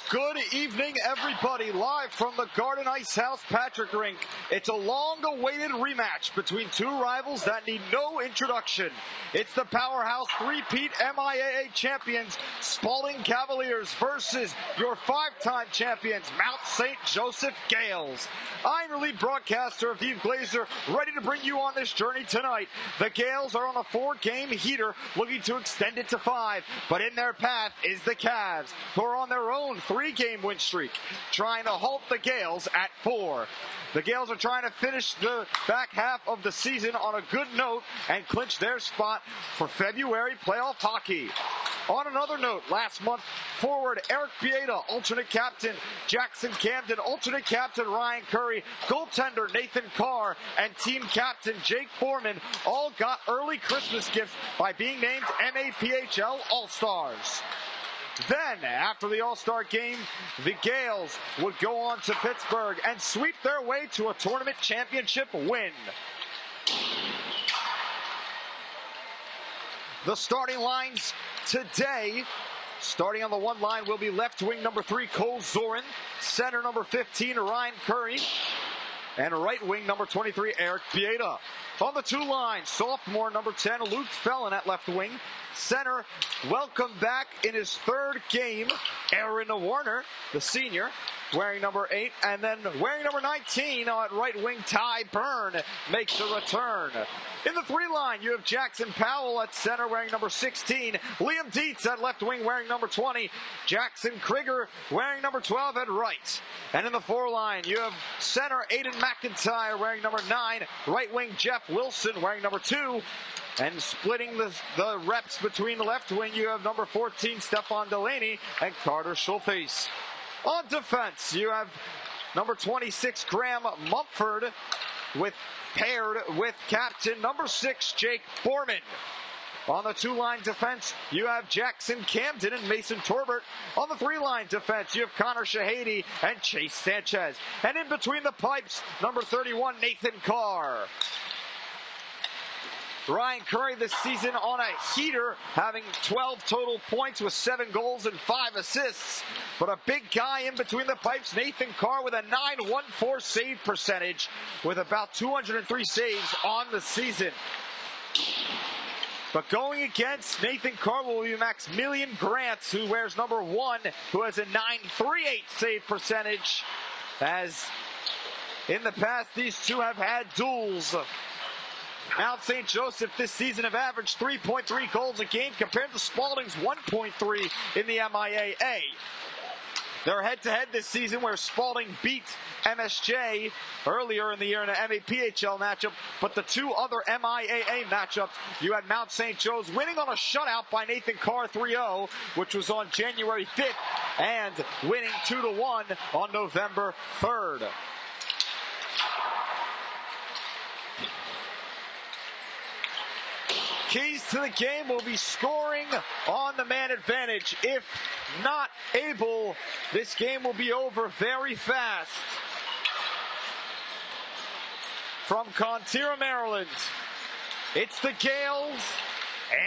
Good evening, everybody. Live from the Garden Ice House Patrick Rink. It's a long-awaited rematch between two rivals that need no introduction. It's the powerhouse three-peat MIAA champions, Spalding Cavaliers, versus your five-time champions, Mount St. Joseph Gaels. I'm your lead broadcaster, Aviv Glazer, ready to bring you on this journey tonight. The Gaels are on a four-game heater, looking to extend it to five, but in their path is the Cavs, who are on their own three-game win streak, trying to halt the Gaels at 4. The Gaels are trying to finish the back half of the season on a good note and clinch their spot for February playoff hockey. On another note, last month, forward Eric Pieta, alternate captain Jackson Camden, alternate captain Ryan Curry, goaltender Nathan Carr, and team captain Jake Foreman all got early Christmas gifts by being named MAPHL All-Stars. Then, after the All-Star game, the Gaels would go on to Pittsburgh and sweep their way to a tournament championship win. The starting lines today, starting on the one line, will be left wing number 3, Cole Zorin, center number 15, Ryan Curry, and right wing number 23, Eric Pieta. On the two lines, sophomore number 10, Luke Fellon at left wing. Center, welcome back in his third game, Aaron Warner, the senior, wearing number 8. And then wearing number 19 at right wing, Ty Byrne makes a return. In the three line, you have Jackson Powell at center wearing number 16. Liam Dietz at left wing wearing number 20. Jackson Krieger wearing number 12 at right. And in the four line, you have center Aiden McIntyre wearing number 9. Right wing Jeff Wilson wearing number 2. And splitting the reps between the left wing, you have number 14, Stefan Delaney, and Carter Schultheis. On defense, you have number 26, Graham Mumford, paired with captain number 6, Jake Foreman. On the two-line defense, you have Jackson Camden and Mason Torbert. On the three-line defense, you have Connor Shahady and Chase Sanchez. And in between the pipes, number 31, Nathan Carr. Ryan Curry this season on a heater, having 12 total points with 7 goals and 5 assists. But a big guy in between the pipes, Nathan Carr, with a .914 save percentage, with about 203 saves on the season. But going against Nathan Carr will be Maximilian Grant, who wears number 1, who has a .938 save percentage. As in the past, these two have had duels. Mount St. Joseph this season have averaged 3.3 goals a game compared to Spalding's 1.3 in the MIAA. They're head-to-head this season where Spalding beat MSJ earlier in the year in an MAPHL matchup, but the two other MIAA matchups, you had Mount St. Joe's winning on a shutout by Nathan Carr 3-0, which was on January 5th, and winning 2-1 on November 3rd. Keys to the game will be scoring on the man advantage. If not able, this game will be over very fast. From Contira, Maryland, it's the Gaels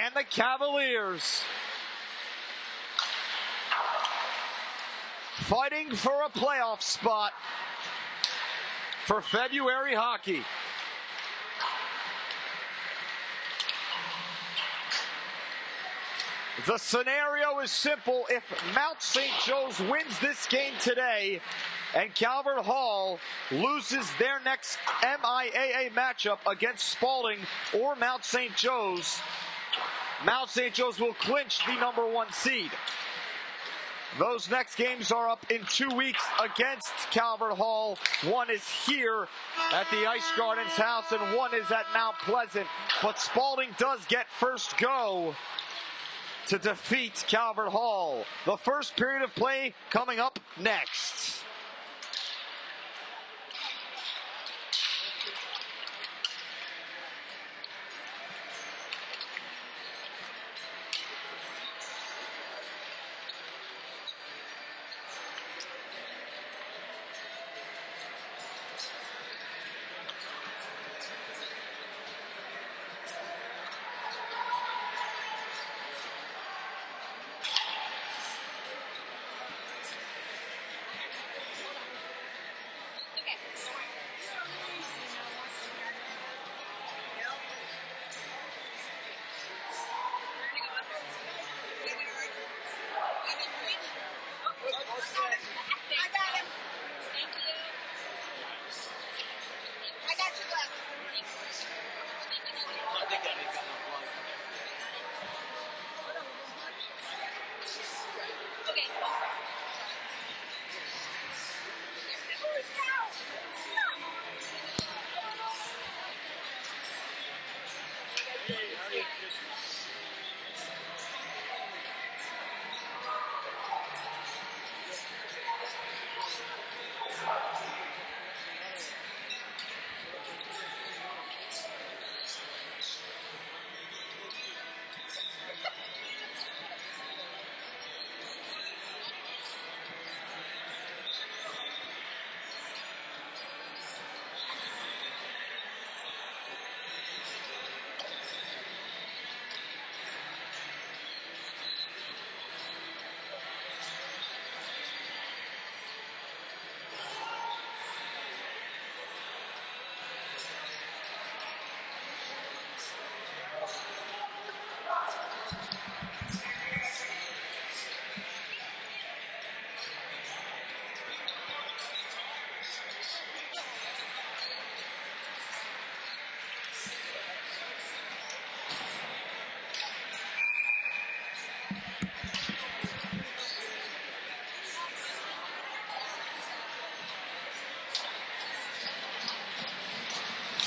and the Cavaliers, fighting for a playoff spot for February hockey. The scenario is simple. If Mount St. Joe's wins this game today and Calvert Hall loses their next MIAA matchup against Spalding or Mount St. Joe's will clinch the number 1 seed. Those next games are up in 2 weeks against Calvert Hall. One is here at the Ice Gardens house and one is at Mount Pleasant. But Spalding does get first go to defeat Calvert Hall. The first period of play coming up next.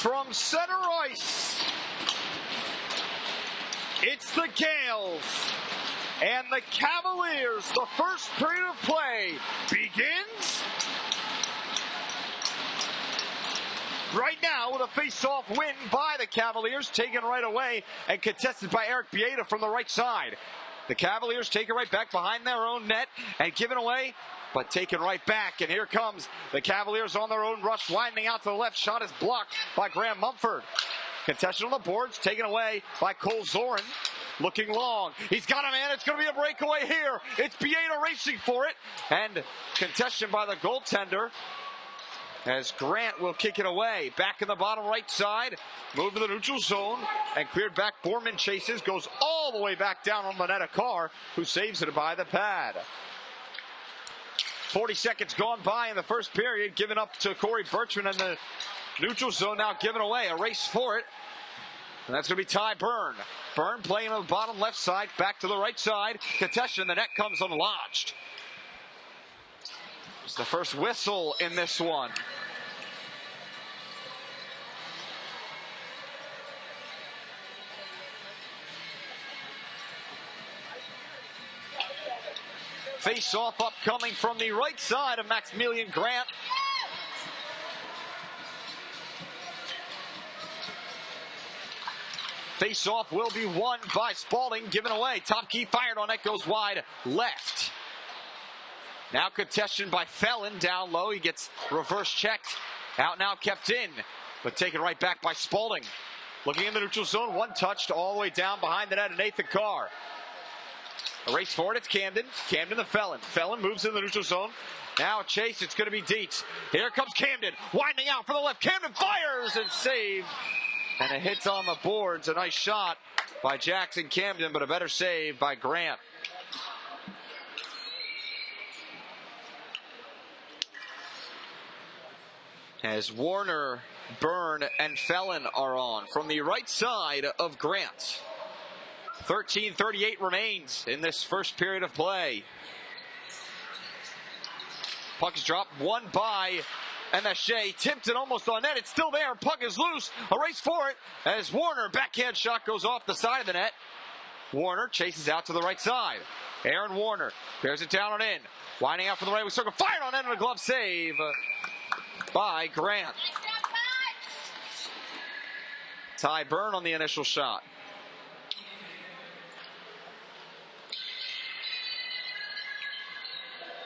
From center ice, it's the Gaels and the Cavaliers. The first period of play begins right now with a face-off win by the Cavaliers, taken right away and contested by Eric Bieda from the right side. The Cavaliers take it right back behind their own net and given away, but taken right back. And here comes the Cavaliers on their own rush, winding out to the left. Shot is blocked by Graham Mumford. Contested on the boards, taken away by Cole Zorin. Looking long. He's got a man. It's going to be a breakaway here. It's Bieda racing for it. And contested by the goaltender, as Grant will kick it away. Back in the bottom right side. Move to the neutral zone. And cleared back. Borman chases. Goes all the way back down on Manetta Carr, who saves it by the pad. 40 seconds gone by in the first period. Given up to Corey Bertrand in the neutral zone. Now given away. A race for it. And that's going to be Ty Byrne. Byrne playing on the bottom left side. Back to the right side. Contestion. The net comes unlodged. It's the first whistle in this one. Face-off upcoming from the right side of Maximilian Grant. Face-off will be won by Spalding, given away. Top key fired on it, goes wide left. Now contested by Felon down low. He gets reverse checked. Out now kept in, but taken right back by Spalding. Looking in the neutral zone, one touched all the way down behind the net of Nathan Carr. A race for it, it's Camden. Camden the Felon. Felon moves in the neutral zone. Now a chase, it's going to be Dietz. Here comes Camden, winding out for the left. Camden fires and saved. And it hits on the boards. A nice shot by Jackson Camden, but a better save by Grant. As Warner, Byrne, and Felon are on from the right side of Grant. 13:38 remains in this first period of play. Puck is dropped, won by MSJ. Tipped it almost on net. It's still there. Puck is loose. A race for it as Warner, backhand shot goes off the side of the net. Warner chases out to the right side. Aaron Warner bears it down and in. Winding out for the right wing circle. Fired on net and a glove save by Grant. Ty Byrne on the initial shot.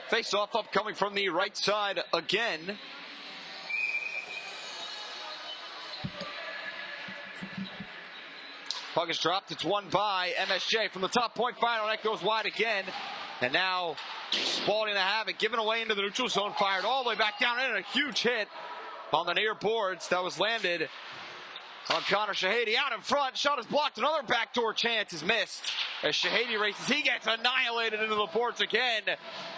Face-off upcoming from the right side again. Puck is dropped. It's won by MSJ. From the top point, final net goes wide again. And now Spalding to have it. Given away into the neutral zone. Fired all the way back down in. A huge hit on the near boards that was landed on Connor Shahady. Out in front, shot is blocked. Another backdoor chance is missed. As Shahady races, he gets annihilated into the boards again.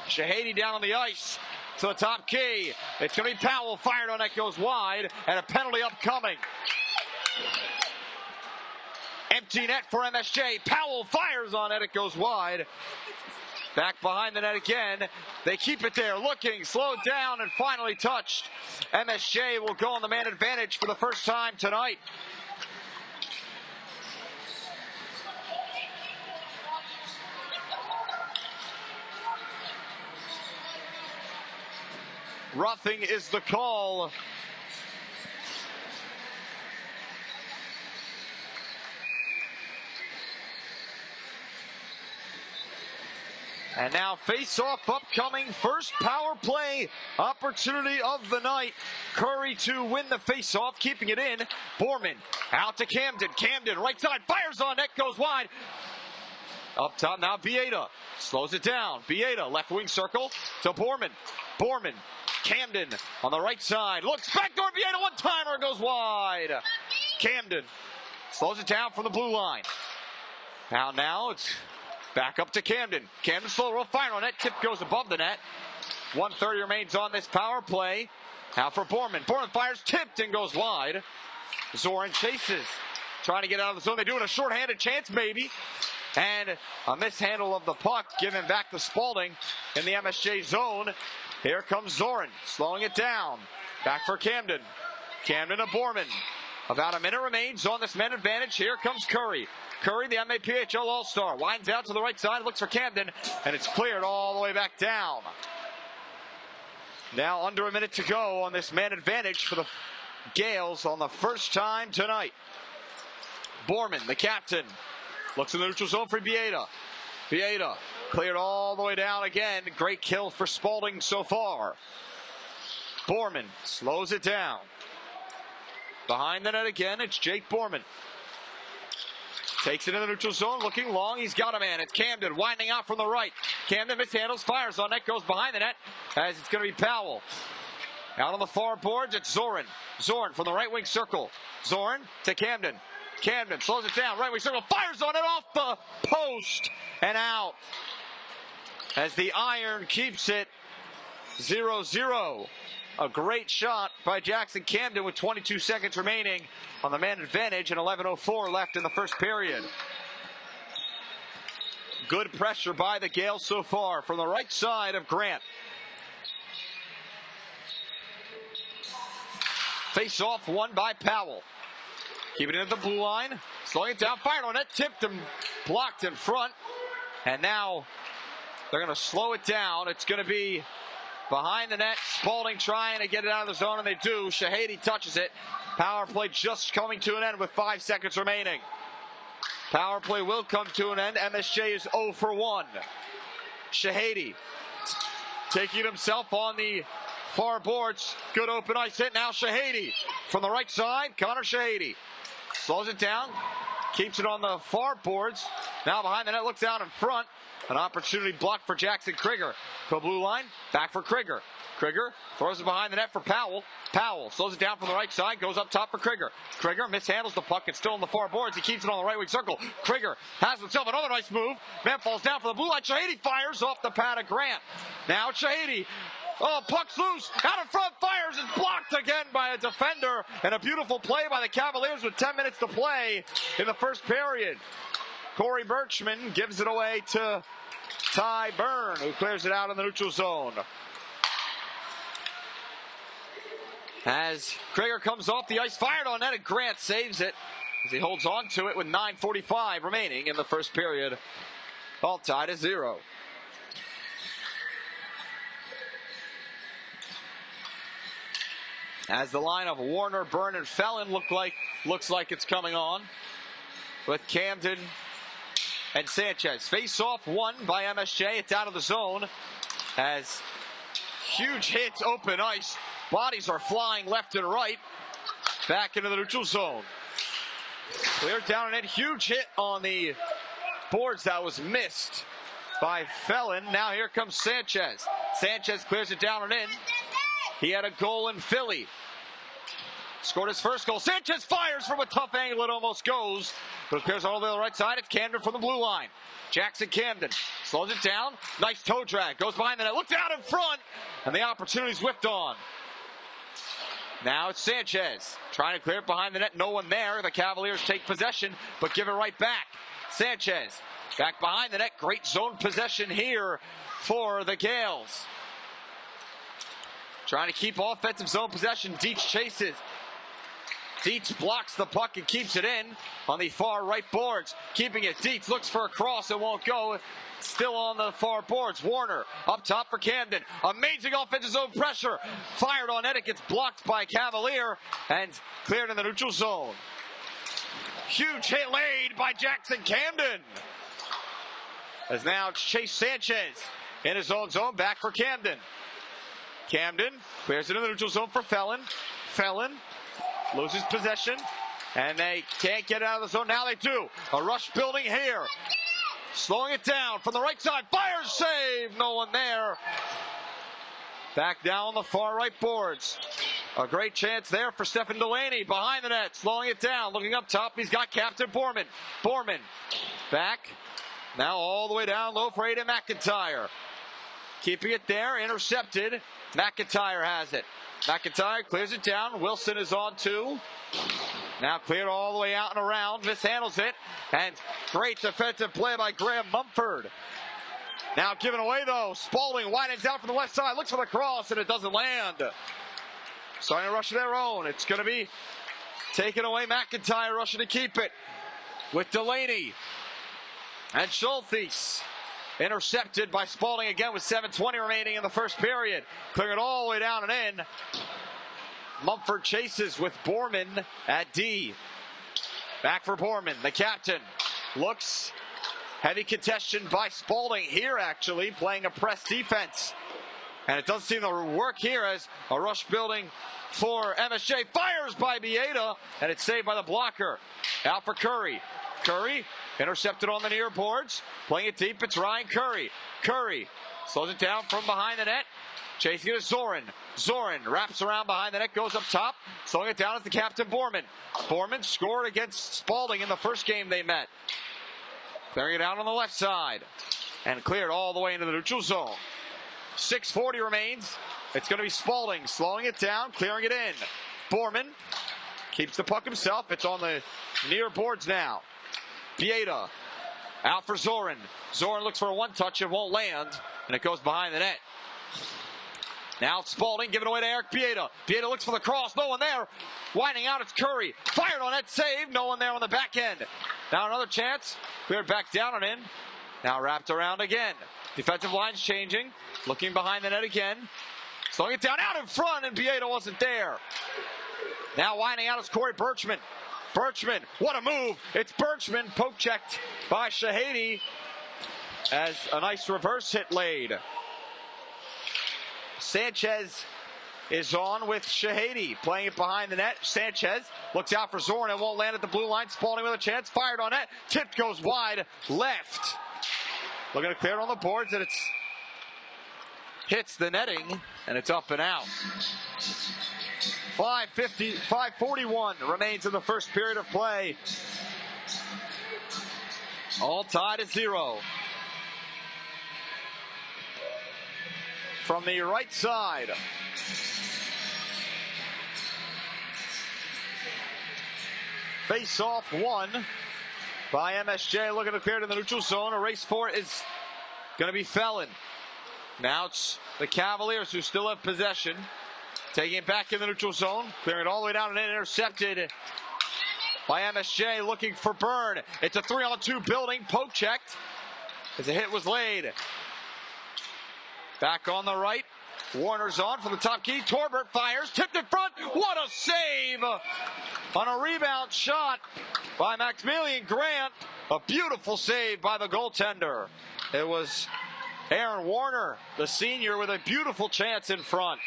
Shahady down on the ice to the top key. It's going to be Powell. Fired on net, goes wide, and a penalty upcoming. Empty net for MSJ. Powell fires on it. It goes wide. Back behind the net again. They keep it there, looking, slowed down, and finally touched. MSJ will go on the man advantage for the first time tonight. Roughing is the call. And now face-off upcoming, first power play opportunity of the night. Curry to win the face-off, keeping it in. Borman out to Camden. Camden right side, fires on net, goes wide. Up top now Bieda, slows it down. Bieda left wing circle to Borman. Borman, Camden on the right side, looks backdoor, Bieda one-timer, goes wide. Camden slows it down from the blue line. Now it's back up to Camden. Camden slow roll, fire on net. Tip goes above the net. 1:30 remains on this power play. Now for Borman. Borman fires, tipped and goes wide. Zoran chases, trying to get out of the zone. They do it a shorthanded chance maybe. And a mishandle of the puck given back to Spalding in the MSJ zone. Here comes Zoran, slowing it down. Back for Camden. Camden to Borman. About a minute remains on this man advantage. Here comes Curry. Curry, the MAPHL All-Star, winds out to the right side, looks for Camden, and it's cleared all the way back down. Now under a minute to go on this man advantage for the Gaels on the first time tonight. Borman, the captain, looks in the neutral zone for Bieda. Bieda cleared all the way down again. Great kill for Spalding so far. Borman slows it down. Behind the net again, it's Jake Borman. Takes it in the neutral zone, looking long. He's got a man. It's Camden winding out from the right. Camden mishandles, fires on net, goes behind the net as it's going to be Powell. Out on the far boards, it's Zoran. Zoran from the right wing circle. Zoran to Camden. Camden slows it down, right wing circle, fires on it off the post and out. As the Iron keeps it 0-0. A great shot by Jackson Camden with 22 seconds remaining on the man advantage and 11:04 left in the first period. Good pressure by the Gaels so far from the right side of Grant. Face off won by Powell. Keeping it at the blue line, slowing it down, fired on it, tipped and blocked in front. And now they're going to slow it down. It's going to be behind the net. Spalding trying to get it out of the zone, and they do. Shahady touches it. Power play just coming to an end with 5 seconds remaining. Power play will come to an end. MSJ is 0 for 1. Shahady taking himself on the far boards. Good open ice hit. Now Shahady from the right side. Connor Shahady slows it down. Keeps it on the far boards. Now behind the net, looks out in front. An opportunity blocked for Jackson Krieger. To the blue line, back for Krieger. Krieger throws it behind the net for Powell. Powell slows it down from the right side, goes up top for Krieger. Krieger mishandles the puck. It's still on the far boards. He keeps it on the right wing circle. Krieger has himself another nice move. Man falls down for the blue line. Shahady fires off the pad of Grant. Now Shahady. Oh, puck's loose. Out in front, fires. It's blocked again by a defender. And a beautiful play by the Cavaliers with 10 minutes to play in the first period. Corey Birchman gives it away to Ty Byrne, who clears it out in the neutral zone. As Krieger comes off the ice, fired on net, and Grant saves it as he holds on to it with 9:45 remaining in the first period. All tied at 0. As the line of Warner, Byrne, and Felon looks like it's coming on with Camden and Sanchez. Face-off won by MSJ. It's out of the zone as huge hits, open ice. Bodies are flying left and right. Back into the neutral zone. Cleared down and in. Huge hit on the boards that was missed by Felon. Now here comes Sanchez. Sanchez clears it down and in. He had a goal in Philly. scored his first goal. Sanchez fires from a tough angle. It almost goes. But it appears all the way on the right side. It's Camden from the blue line. Jackson Camden slows it down. Nice toe drag. Goes behind the net. Looks out in front. And the opportunity's whipped on. Now it's Sanchez trying to clear it behind the net. No one there. The Cavaliers take possession, but give it right back. Sanchez back behind the net. Great zone possession here for the Gaels. Trying to keep offensive zone possession. Dietz chases. Dietz blocks the puck and keeps it in on the far right boards. Keeping it. Dietz looks for a cross. It won't go. Still on the far boards. Warner up top for Camden. Amazing offensive zone pressure. Fired on net. It gets blocked by Cavalier and cleared in the neutral zone. Huge hit laid by Jackson Camden. As now it's Chase Sanchez in his own zone. Back for Camden. Camden clears it in the neutral zone for Felon. Felon loses possession, and they can't get out of the zone. Now they do. A rush building here. Slowing it down from the right side. Fires, save. No one there. Back down the far right boards. A great chance there for Stephen Delaney. Behind the net. Slowing it down. Looking up top. He's got Captain Borman. Borman back. Now all the way down low for Aiden McIntyre. Keeping it there. Intercepted. McIntyre has it. McIntyre clears it down. Wilson is on two. Now cleared all the way out and around. Mishandles it. And great defensive play by Graham Mumford. Now given away though. Spalding widens out from the left side. Looks for the cross and it doesn't land. Starting to rush their own. It's going to be taken away. McIntyre rushing to keep it with Delaney. And Schulthes. Intercepted by Spalding again with 7:20 remaining in the first period. Clearing it all the way down and in. Mumford chases with Borman at D. Back for Borman, the captain. Looks. Heavy contention by Spalding here actually, playing a press defense. And it doesn't seem to work here as a rush building for MSJ. Fires by Bieda, and it's saved by the blocker. Out for Curry. Curry intercepted on the near boards. Playing it deep, it's Ryan Curry. Curry slows it down from behind the net. Chasing it is Zorin. Zorin wraps around behind the net, goes up top. Slowing it down is the captain, Borman. Borman scored against Spalding in the first game they met. Clearing it out on the left side. And cleared all the way into the neutral zone. 6:40 remains. It's going to be Spalding slowing it down, clearing it in. Borman keeps the puck himself. It's on the near boards now. Bieda out for Zorin. Zorin looks for a one-touch. It won't land, and it goes behind the net. Now it's Spalding giving away to Eric Bieda. Bieda looks for the cross. No one there. Winding out, it's Curry. Fired on net, save. No one there on the back end. Now another chance. Cleared back down and in. Now wrapped around again. Defensive line's changing. Looking behind the net again. Slowing it down out in front, and Bieda wasn't there. Now winding out is Corey Birchman. Birchman, what a move. It's Birchman, poke checked by Shahady as a nice reverse hit laid. Sanchez is on with Shahady, playing it behind the net. Sanchez looks out for Zorin and won't land at the blue line. Spalding with a chance, fired on net. Tip goes wide, left. Looking to clear it on the boards, and it's hits the netting, and it's up and out. 5:41 remains in the first period of play. All tied at 0. From the right side. Face off one by MSJ. Looking to clear it in the neutral zone. A race for it is going to be Felon. Now it's the Cavaliers who still have possession. Taking it back in the neutral zone. Clearing it all the way down and intercepted by MSJ. Looking for Byrne. It's a 3-on-2 building. Poke checked as a hit was laid. Back on the right. Warner's on from the top key. Torbert fires. Tipped in front. What a save on a rebound shot by Maximilian Grant. A beautiful save by the goaltender. It was Aaron Warner, the senior, with a beautiful chance in front.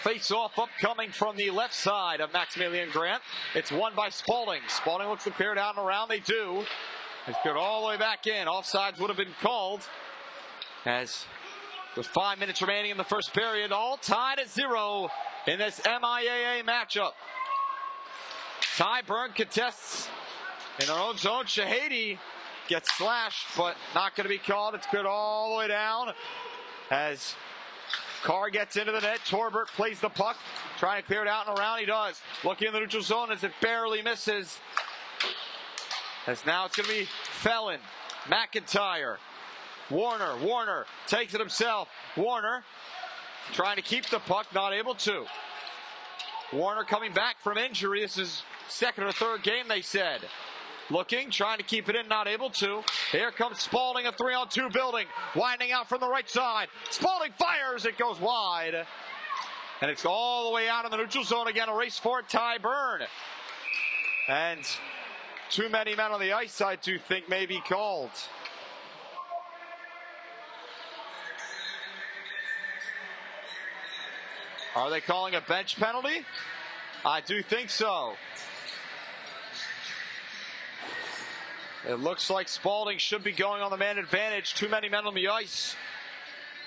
Face-off upcoming from the left side of Maximilian Grant. It's won by Spalding. Spalding looks to clear it out and around. They do. It's good all the way back in. Offsides would have been called as with 5 minutes remaining in the first period. All tied at 0 in this MIAA matchup. Tyburn contests in their own zone. Shahady gets slashed, but not going to be called. It's good all the way down as Carr gets into the net. Torbert plays the puck, trying to clear it out and around. He does. Looking in the neutral zone as it barely misses. As now it's going to be Felon, McIntyre, Warner takes it himself. Warner trying to keep the puck, not able to. Warner coming back from injury. This is second or third game, they said. Looking, trying to keep it in, not able to. Here comes Spalding, a 3-on-2 building. Winding out from the right side. Spalding fires, it goes wide. And it's all the way out in the neutral zone again. A race for it, Tyburn. And too many men on the ice, I do think, may be called. Are they calling a bench penalty? I do think so. It looks like Spalding should be going on the man advantage. Too many men on the ice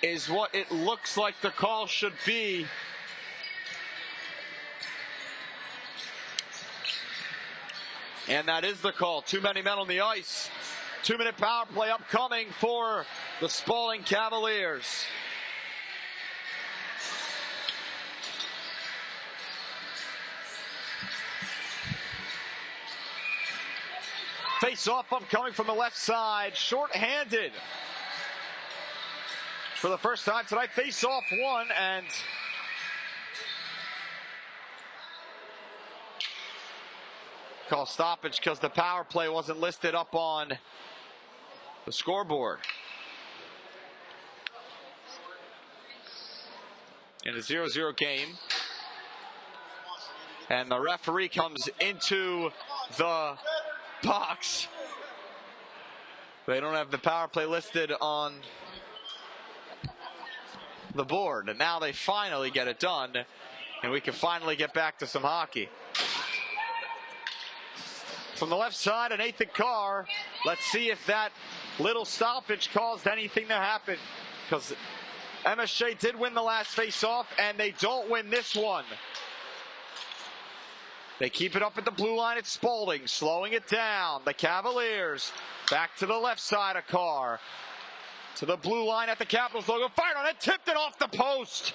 is what it looks like the call should be. And that is the call. Too many men on the ice. 2-minute power play upcoming for the Spalding Cavaliers. Face-off upcoming from the left side. Short-handed. For the first time tonight, face-off one, and call stoppage because the power play wasn't listed up on the scoreboard. In a 0-0 game. And the referee comes into the box. They don't have the power play listed on the board, and now they finally get it done, and we can finally get back to some hockey. From the left side, an Nathan Carr. Let's see if that little stoppage caused anything to happen, because MSJ did win the last face-off, and they don't win this one. They keep it up at the blue line. It's Spalding slowing it down. The Cavaliers back to the left side of Carr. To the blue line at the Capitals logo. Fired on it. Tipped it off the post.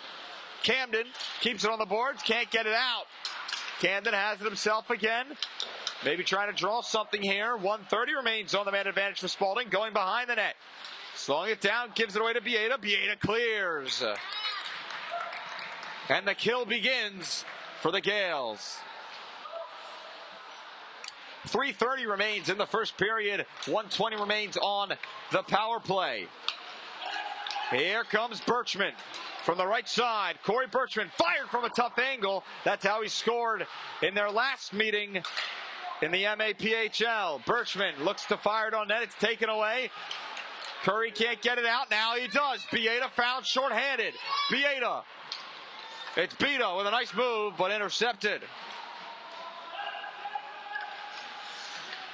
Camden keeps it on the boards. Can't get it out. Camden has it himself again. Maybe trying to draw something here. 1:30 remains on the man advantage for Spalding. Going behind the net. Slowing it down. Gives it away to Bieda. Bieda clears. And the kill begins for the Gaels. 3:30 remains in the first period. 1:20 remains on the power play. Here comes Birchman from the right side. Corey Birchman fired from a tough angle. That's how he scored in their last meeting in the MAPHL. Birchman looks to fire it on net. It's taken away. Curry can't get it out. Now he does. Bieda found shorthanded. Bieda. It's Bieda with a nice move, but intercepted.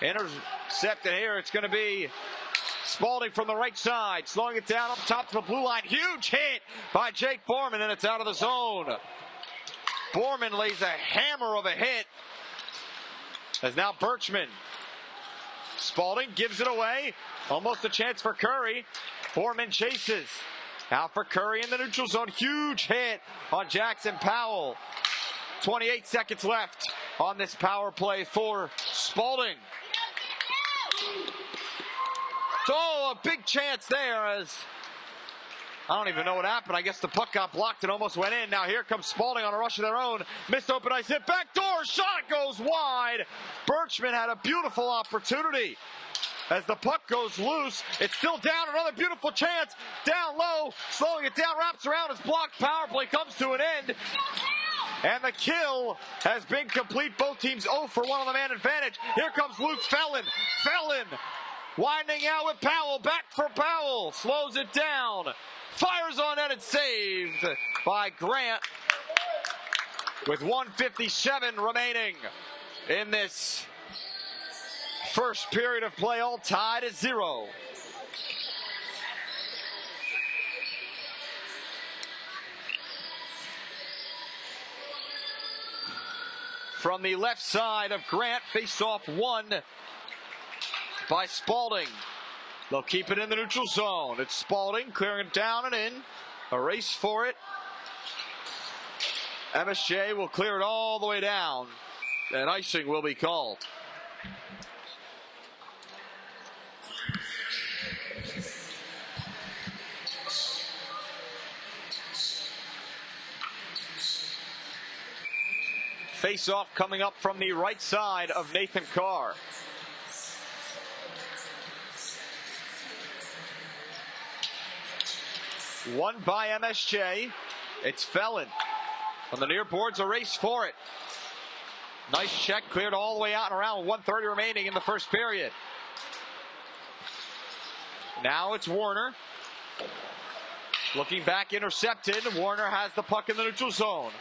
Intercepted here. It's going to be Spalding from the right side. Slowing it down up top to the blue line. Huge hit by Jake Borman, and it's out of the zone. Borman lays a hammer of a hit. As now Birchman. Spalding gives it away. Almost a chance for Curry. Borman chases. Out for Curry in the neutral zone. Huge hit on Jackson Powell. 28 seconds left on this power play for Spalding. Oh, a big chance there as I don't even know what happened. I guess the puck got blocked and almost went in. Now here comes Spalding on a rush of their own. Missed open ice hit. Back door. Shot goes wide. Birchman had a beautiful opportunity. As the puck goes loose, it's still down. Another beautiful chance. Down low. Slowing it down. Wraps around. His blocked power play comes to an end. And the kill has been complete. Both teams 0 for 1 on the man advantage. Here comes Luke Felon. Felon winding out with Powell. Back for Powell. Slows it down. Fires on net and saved by Grant. With 1:57 remaining in this first period of play. All tied at 0. from the left side of Grant. Face-off won by Spalding. They'll keep it in the neutral zone. It's Spalding clearing it down and in. A race for it. MSJ will clear it all the way down, and icing will be called. Face-off coming up from the right side of Nathan Carr. Won by MSJ. It's Felon. On the near boards, a race for it. Nice check, cleared all the way out and around. 1:30 remaining in the first period. Now it's Warner. Looking back, intercepted. Warner has the puck in the neutral zone.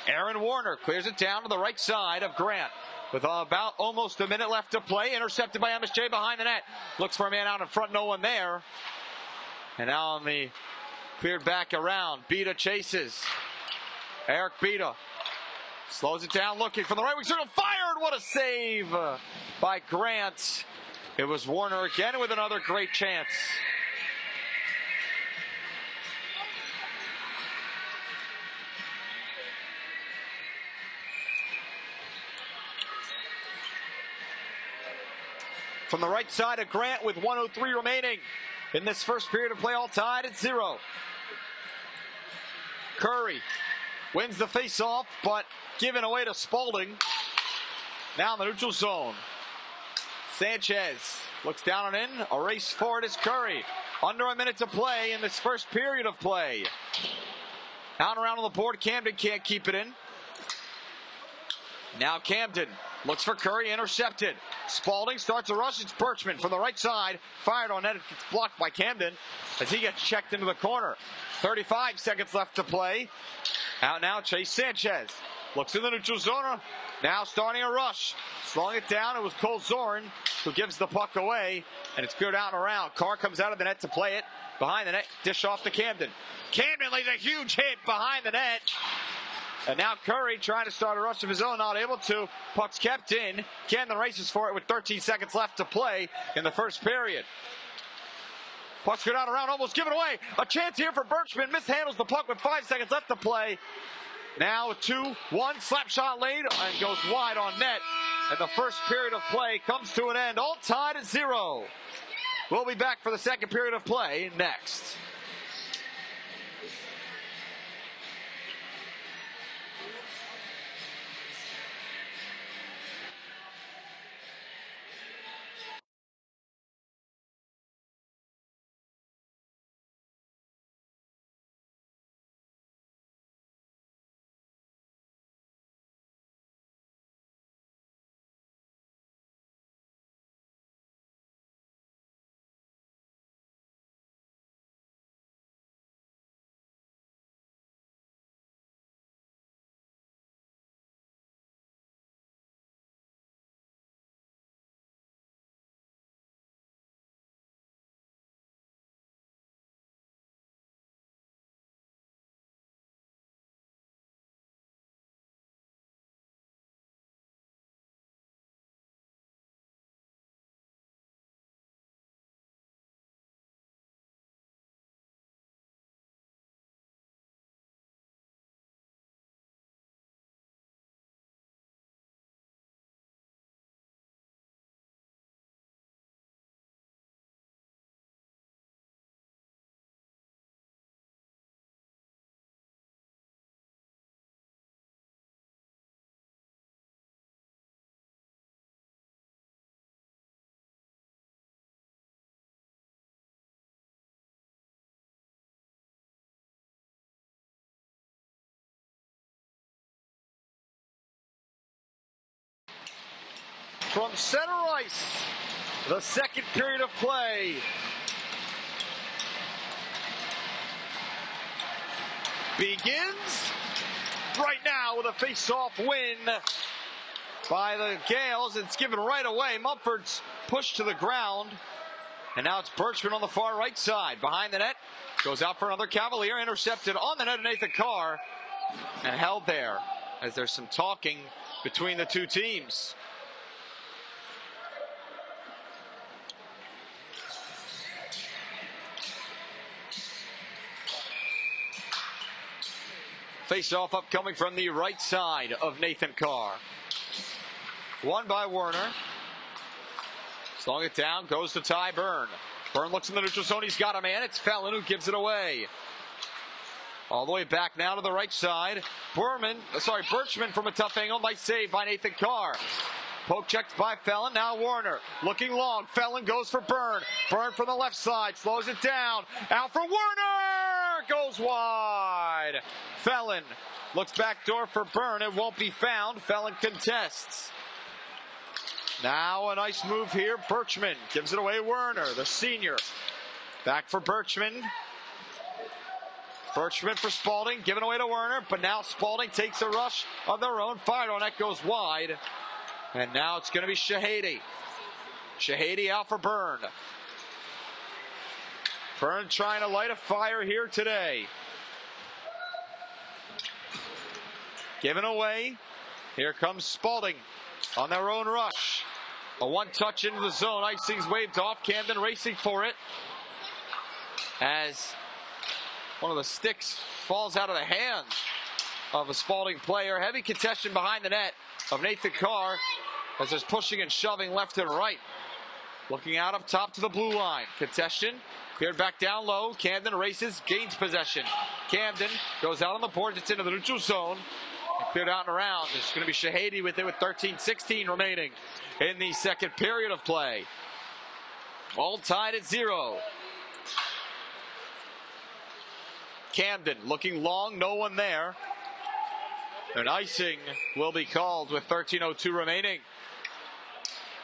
Aaron Warner clears it down to the right side of Grant. With about almost a minute left to play. Intercepted by MSJ behind the net. Looks for a man out in front, no one there. And now on the cleared back around. Beta chases. Eric Beta slows it down, looking for the right wing circle. Fired! What a save by Grant. It was Warner again with another great chance. From the right side of Grant with 1:03 remaining in this first period of play, all tied at 0. Curry wins the face-off, but given away to Spalding. Now in the neutral zone. Sanchez looks down and in. A race for it is Curry. Under a minute to play in this first period of play. Out and around on the board. Camden can't keep it in. Now Camden looks for Curry, intercepted. Spalding starts a rush. It's Birchman from the right side. Fired on net. It's blocked by Camden as he gets checked into the corner. 35 seconds left to play. Out now, Chase Sanchez. Looks in the neutral zone. Now starting a rush. Slowing it down. It was Cole Zorn who gives the puck away. And it's cleared out and around. Carr comes out of the net to play it. Behind the net. Dish off to Camden. Camden lays a huge hit behind the net. And now Curry trying to start a rush of his own, not able to. Puck's kept in. Camden races for it with 13 seconds left to play in the first period. Puck's good out around, almost given away. A chance here for Birchman. Mishandles the puck with 5 seconds left to play. Now a 2-1 slap shot laid and goes wide on net. And the first period of play comes to an end, all tied at 0. We'll be back for the second period of play next. From center ice, the second period of play. Begins right now with a face-off win by the Gaels. It's given right away. Mumford's pushed to the ground. And now it's Birchman on the far right side. Behind the net. Goes out for another Cavalier. Intercepted on the net of Nathan Carr. And held there as there's some talking between the two teams. Face-off upcoming from the right side of Nathan Carr. Won by Werner. Slowing it down, goes to Ty Byrne. Byrne looks in the neutral zone, he's got a man. It's Fallon who gives it away. All the way back now to the right side. Birchman from a tough angle. Nice save by Nathan Carr. Poke checked by Fallon. Now Werner looking long. Fallon goes for Byrne. Byrne from the left side. Slows it down. Out for Werner. Goes wide. Fallon looks backdoor for Byrne. It won't be found. Fallon contests. Now a nice move here. Birchman gives it away. Werner, the senior. Back for Birchman. Birchman for Spalding, giving away to Werner, but now Spalding takes a rush of their own. Fired on that, goes wide. And now it's going to be Shahady. Shahady out for Byrne. Byrne trying to light a fire here today. Given away. Here comes Spalding on their own rush. A one-touch into the zone. Icing's waved off. Camden racing for it. As one of the sticks falls out of the hand of a Spalding player. Heavy contention behind the net of Nathan Carr as there's pushing and shoving left and right. Looking out up top to the blue line. Contention. Cleared back down low. Camden races, gains possession. Camden goes out on the board. It's into the neutral zone. And cleared out and around. It's going to be Shahady with it with 13-16 remaining in the second period of play. All tied at 0. Camden looking long, no one there. An icing will be called with 13:02 remaining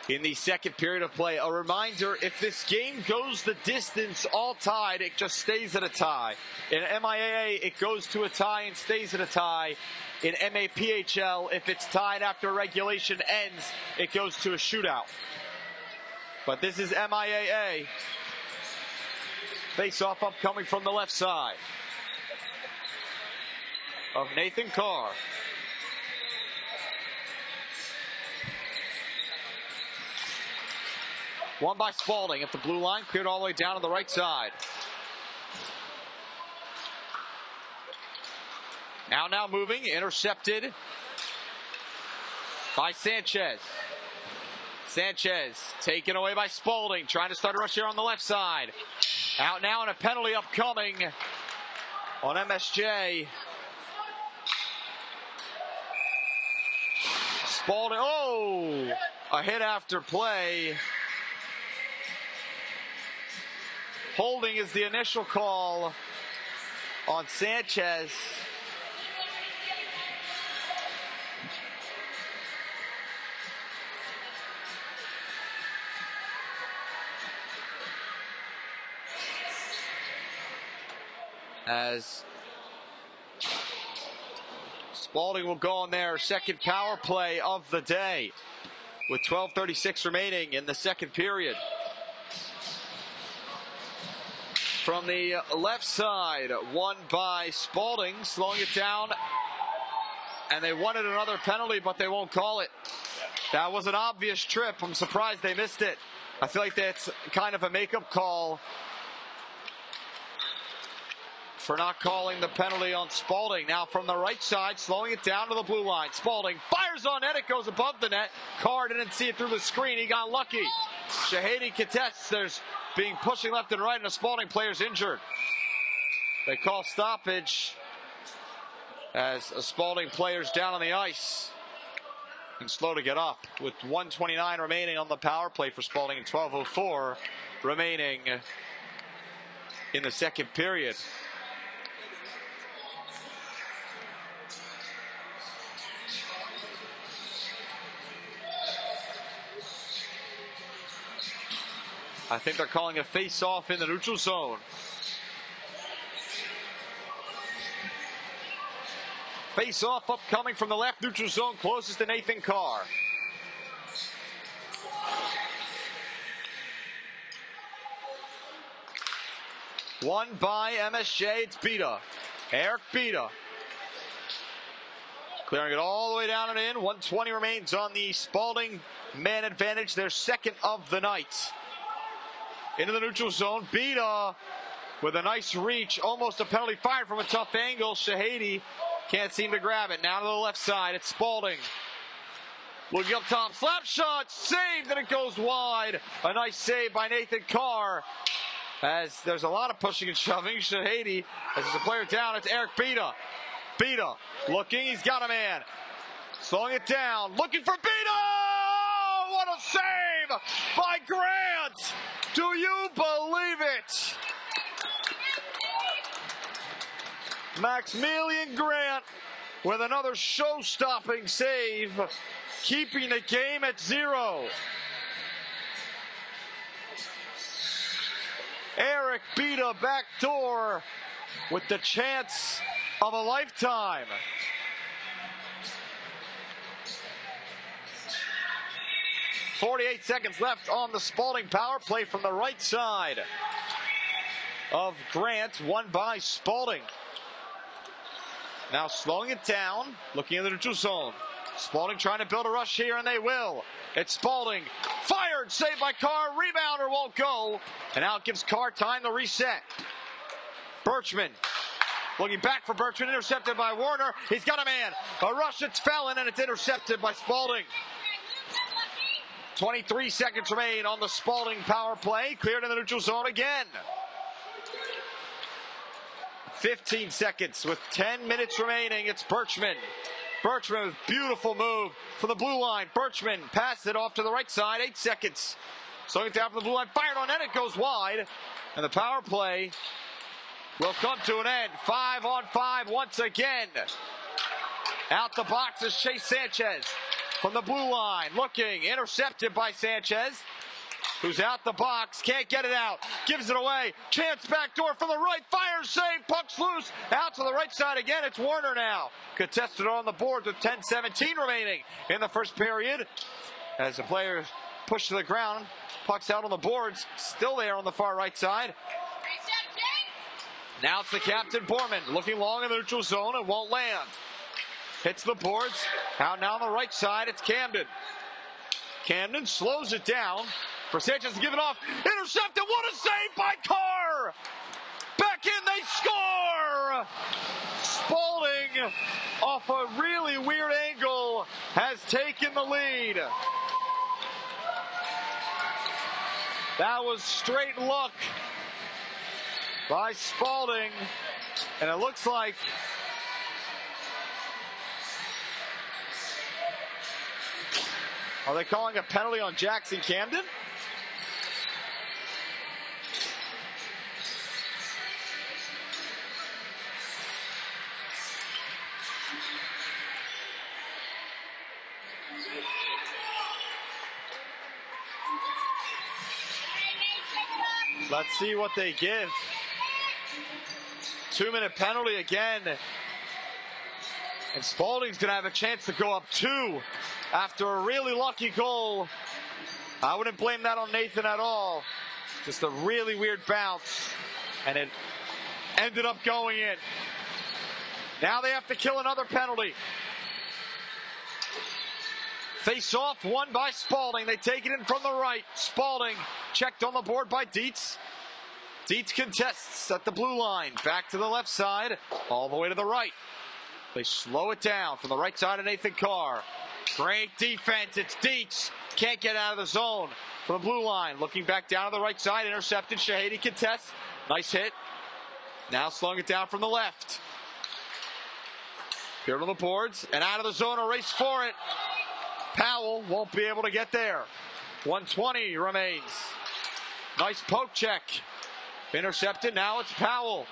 in the second period of play. A reminder, if this game goes the distance all tied, it just stays at a tie. In MIAA, it goes to a tie and stays at a tie. In MAPHL, if it's tied after regulation ends, it goes to a shootout. But this is MIAA. Face-off upcoming from the left side of Nathan Carr. Won by Spalding at the blue line, cleared all the way down to the right side. Now moving, intercepted by Sanchez. Sanchez taken away by Spalding, trying to start a rush here on the left side. Out now and a penalty upcoming on MSJ. Spalding, a hit after play. Holding is the initial call on Sanchez. As Spalding will go on their second power play of the day with 12:36 remaining in the second period. From the left side, won by Spalding, slowing it down. And they wanted another penalty, but they won't call it. That was an obvious trip. I'm surprised they missed it. I feel like that's kind of a makeup call for not calling the penalty on Spalding. Now from the right side, slowing it down to the blue line. Spalding fires on net. It goes above the net. Carr didn't see it through the screen. He got lucky. Shahady contests. There's being pushing left and right, and a Spalding player's injured. They call stoppage as a Spalding player's down on the ice and slow to get up with 1:29 remaining on the power play for Spalding and 12:04 remaining in the second period. I think they're calling a face-off in the neutral zone. Face-off upcoming from the left neutral zone, closest to Nathan Carr. Won by MSJ, it's Beta. Eric Beta. Clearing it all the way down and in. 1:20 remains on the Spalding man advantage. Their second of the night. Into the neutral zone. Bida with a nice reach. Almost a penalty fired from a tough angle. Shahady can't seem to grab it. Now to the left side. It's Spalding. Looking up top. Slap shot. Saved, and it goes wide. A nice save by Nathan Carr. As there's a lot of pushing and shoving. Shahady, as there's a player down, it's Eric Bida. Bida looking, he's got a man. Slowing it down, looking for Bida! What a save by Grant! Do you believe it? Maximilian Grant with another show-stopping save, keeping the game at 0. Eric Bida backdoor with the chance of a lifetime. .48 seconds left on the Spalding power play from the right side of Grant, won by Spalding. Now slowing it down, looking in the neutral zone. Spalding trying to build a rush here, and they will. It's Spalding. Fired, saved by Carr. Rebounder won't go. And now it gives Carr time to reset. Birchman. Looking back for Birchman, intercepted by Warner. He's got a man. A rush, it's Fallon, and it's intercepted by Spalding. 23 seconds remain on the Spalding power play. Cleared in the neutral zone again. 15 seconds with 10 minutes remaining. It's Birchman. Birchman with beautiful move from the blue line. Birchman passed it off to the right side. 8 seconds. Slowing it down from the blue line. Fired on net. It goes wide. And the power play will come to an end. 5-on-5 once again. Out the box is Chase Sanchez from the blue line. Looking. Intercepted by Sanchez, who's out the box. Can't get it out. Gives it away. Chance backdoor from the right. Fires, save. Puck's loose. Out to the right side again. It's Warner now. Contested on the board with 10:17 remaining in the first period. As the players push to the ground. Puck's out on the boards. Still there on the far right side. Now it's the captain, Borman, looking long in the neutral zone and won't land. Hits the boards. Out now on the right side, it's Camden. Camden slows it down for Sanchez to give it off. Intercepted. What a save by Carr! Back in, they score! Spalding, off a really weird angle, has taken the lead. That was straight luck by Spalding, and it looks like are they calling a penalty on Jackson Camden? Let's see what they give. 2-minute penalty again. And Spalding's going to have a chance to go up 2 after a really lucky goal. I wouldn't blame that on Nathan at all. Just a really weird bounce. And it ended up going in. Now they have to kill another penalty. Face off, won by Spalding. They take it in from the right. Spalding checked on the board by Dietz. Dietz contests at the blue line. Back to the left side, all the way to the right. They slow it down from the right side of Nathan Carr. Great defense, it's Dietz. Can't get out of the zone from the blue line. Looking back down to the right side, intercepted. Shahady contests. Nice hit. Now slowing it down from the left. Here on the boards, and out of the zone, a race for it. Powell won't be able to get there. 1:20 remains. Nice poke check. Intercepted, now it's Powell.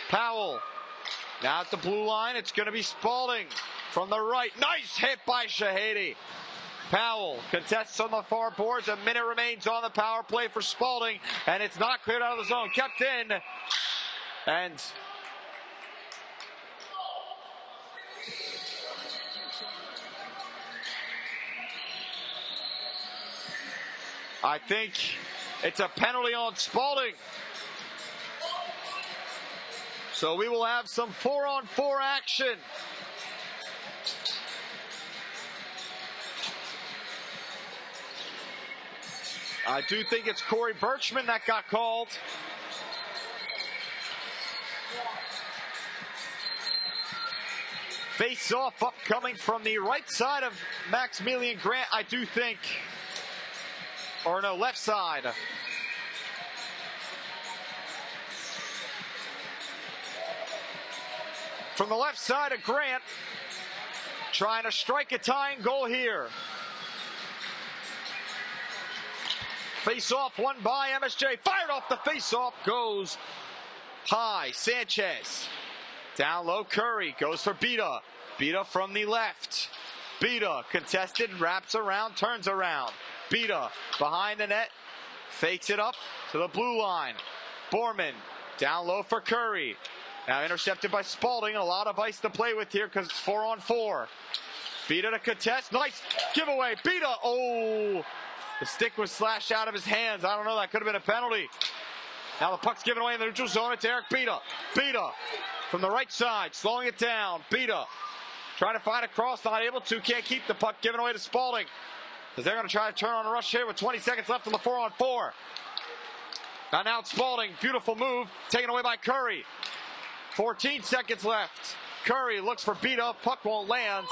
Powell. Now at the blue line, it's going to be Spalding from the right. Nice hit by Shahady. Powell contests on the far boards. A minute remains on the power play for Spalding, and it's not cleared out of the zone. Kept in. And I think it's a penalty on Spalding. So we will have some 4-on-4 action I do think it's Corey Birchman that got called. Face off upcoming from the right side of Maximilian Grant, I do think. Or no, left side. From the left side of Grant, trying to strike a tying goal here. Face-off won by MSJ. Fired off the face-off. Goes high. Sanchez. Down low. Curry goes for Bita. Bita from the left. Bita contested. Wraps around. Turns around. Bita behind the net. Fakes it up to the blue line. Borman down low for Curry. Now intercepted by Spalding. A lot of ice to play with here because it's 4-on-4. Bita to contest. Nice giveaway. Bita. Oh. The stick was slashed out of his hands. I don't know. That could have been a penalty. Now the puck's given away in the neutral zone. It's Eric Bita. Bita from the right side. Slowing it down. Bita trying to find a cross. Not able to. Can't keep the puck given away to Spalding. Because they're going to try to turn on a rush here with 20 seconds left on the 4-on-4. Now it's Spalding. Beautiful move. Taken away by Curry. 14 seconds left. Curry looks for Bita. Puck won't land.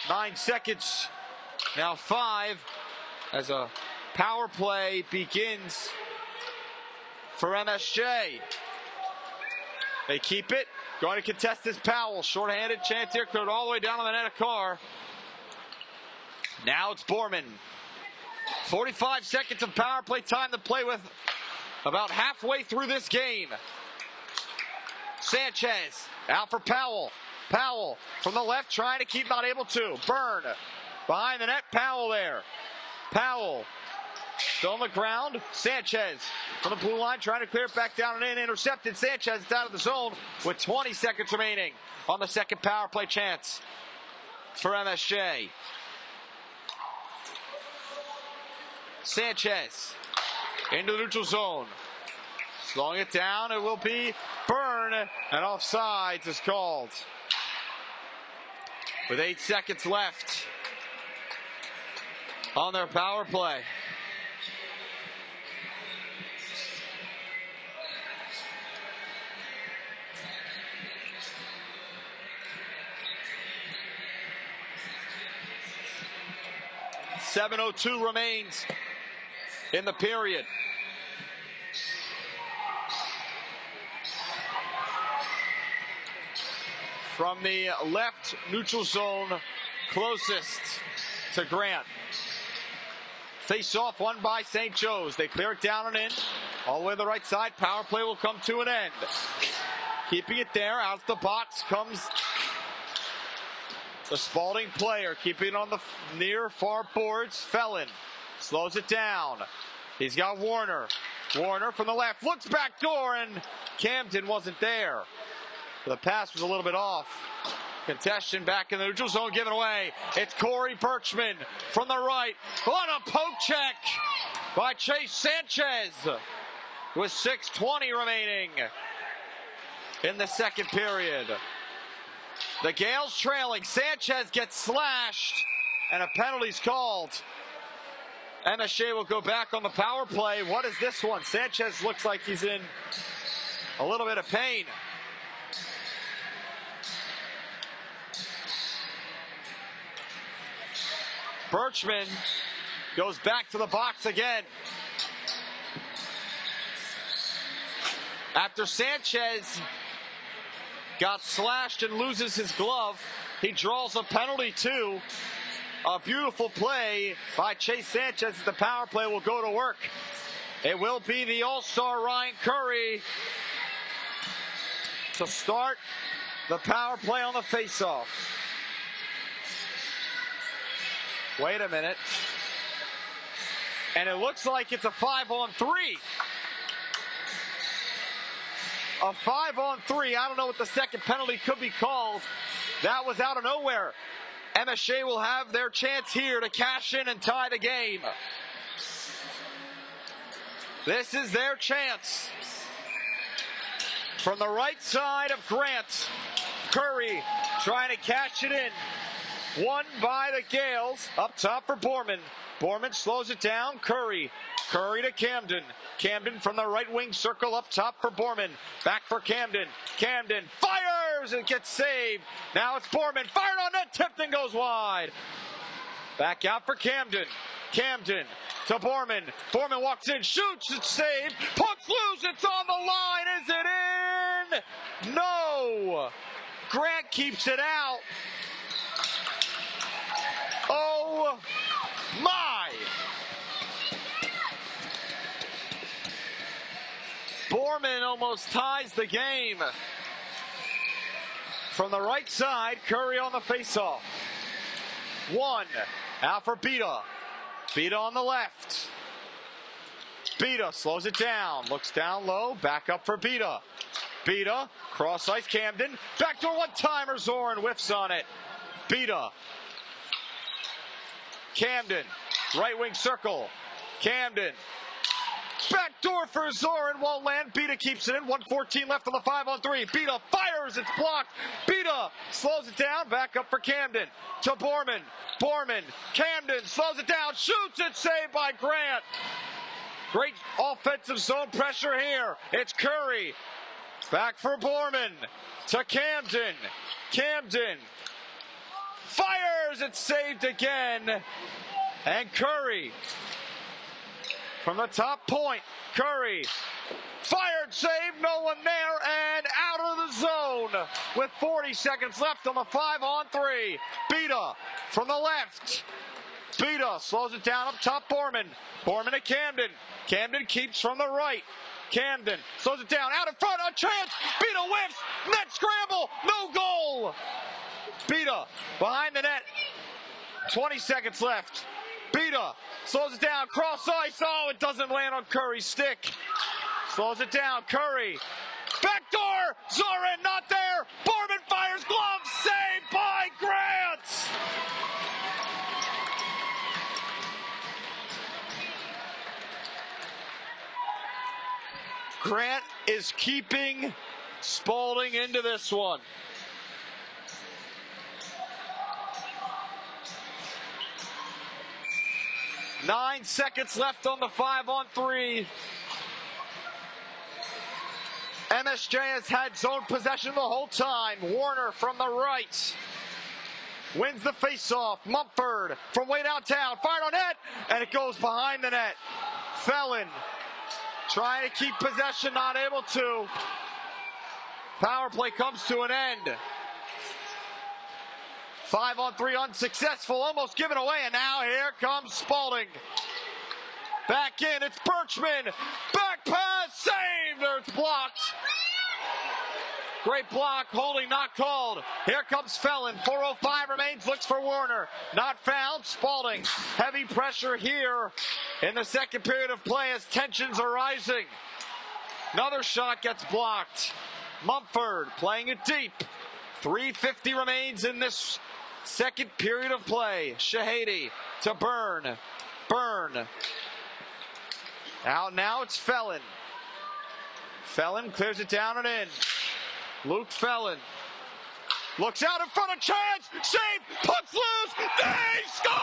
9 seconds. Now 5 as a power play begins for MSJ. They keep it. Going to contest this Powell. Short-handed chance here. Cleared all the way down on the net of Carr. Now it's Borman. 45 seconds of power play time to play with. About halfway through this game. Sanchez out for Powell. Powell from the left trying to keep, not able to. Burn behind the net. Powell there. Powell still on the ground. Sanchez from the blue line trying to clear it back down and in. Intercepted. Sanchez is out of the zone with 20 seconds remaining on the second power play chance for MSJ. Sanchez into the neutral zone. Slowing it down, it will be Byrne, and offsides is called. With 8 seconds left on their power play. .702 remains in the period. From the left neutral zone closest to Grant. Face off won by St. Joe's. They clear it down and in. All the way to the right side. Power play will come to an end. Keeping it there. Out the box comes the Spalding player. Keeping it on the near far boards. Felon slows it down. He's got Warner. Warner from the left. Looks back door and Camden wasn't there. The pass was a little bit off. Contestation back in the neutral zone given away. It's Corey Birchman from the right. What a poke check by Chase Sanchez with 6:20 remaining in the second period. The Gaels trailing. Sanchez gets slashed and a penalty's called. MSJ will go back on the power play. What is this one? Sanchez looks like he's in a little bit of pain. Birchman goes back to the box again. After Sanchez got slashed and loses his glove, he draws a penalty too. A beautiful play by Chase Sanchez as the power play will go to work. It will be the All-Star Ryan Curry to start the power play on the faceoff. Wait a minute. And it looks like it's a 5-on-3. A 5-on-3. I don't know what the second penalty could be called. That was out of nowhere. MSJ will have their chance here to cash in and tie the game. This is their chance. From the right side of Grant, Curry trying to cash it in. Won by the Gaels. Up top for Borman. Borman slows it down. Curry to Camden. Camden from the right wing circle up top for Borman. Back for Camden. Camden fires and gets saved. Now it's Borman. Fired on net. Tipped and goes wide. Back out for Camden. Camden to Borman. Borman walks in, shoots, it's saved. Puck's loose, it's on the line. Is it in? No. Grant keeps it out. Oh my. Borman almost ties the game. From the right side, Curry on the faceoff. One, out for Beta. Beta on the left. Beta slows it down, looks down low, back up for Beta. Beta, cross ice Camden, backdoor one-timer, Zorin whiffs on it. Beta. Camden, right wing circle. Camden. Backdoor for Zorin, won't land. Beta keeps it in. 1:14 left on the 5-on-3. Beta fires, it's blocked. Beta slows it down, back up for Camden. To Borman. Borman, Camden slows it down, shoots it, saved by Grant. Great offensive zone pressure here. It's Curry. Back for Borman. To Camden. Camden fires, it's saved again. And Curry. From the top point, Curry, fired, save, no one there, and out of the zone with 40 seconds left on the 5-on-3. Beta from the left. Beta slows it down up top, Borman. Borman to Camden. Camden keeps from the right. Camden slows it down, out in front, a chance. Beta whiffs, net scramble, no goal. Beta behind the net, 20 seconds left. Beta slows it down, cross ice, oh, it doesn't land on Curry's stick. Slows it down, Curry. Backdoor, Zorin not there. Borman fires, glove, saved by Grant. Grant is keeping Spalding into this one. Nine seconds left on the 5-on-3. MSJ has had zone possession the whole time. Warner from the right wins the faceoff. Mumford from way downtown, fired on net, and it goes behind the net. Felon trying to keep possession, not able to. Power play comes to an end. 5-on-3 unsuccessful, almost given away, and now here comes Spalding. Back in, it's Birchman. Back pass, saved, or it's blocked. Great block, holding not called. Here comes Felon, 4:05 remains, looks for Warner. Not found, Spalding. Heavy pressure here in the second period of play as tensions are rising. Another shot gets blocked. Mumford playing it deep. 3:50 remains in this second period of play. Shahady to Byrne. Byrne. Out now, it's Felon. Felon clears it down and in. Luke Felon looks out in front of chance. Save. Puck's loose. They score!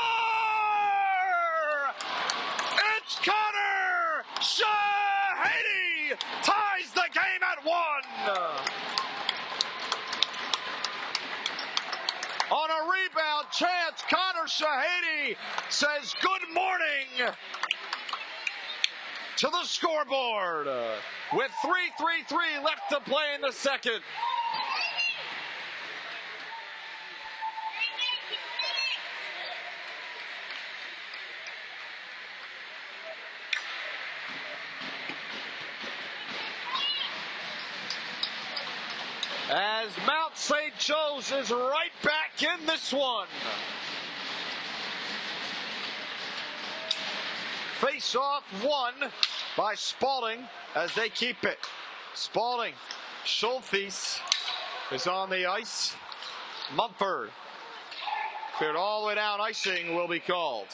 It's Connor Shahady ties the game at 1. On a rebound chance, Connor Shahady says good morning to the scoreboard with 3:33 left to play in the second. As Mount St. Joe's is right back in this one. Face-off won by Spalding as they keep it. Spalding, Schulthes is on the ice. Mumford cleared all the way down. Icing will be called.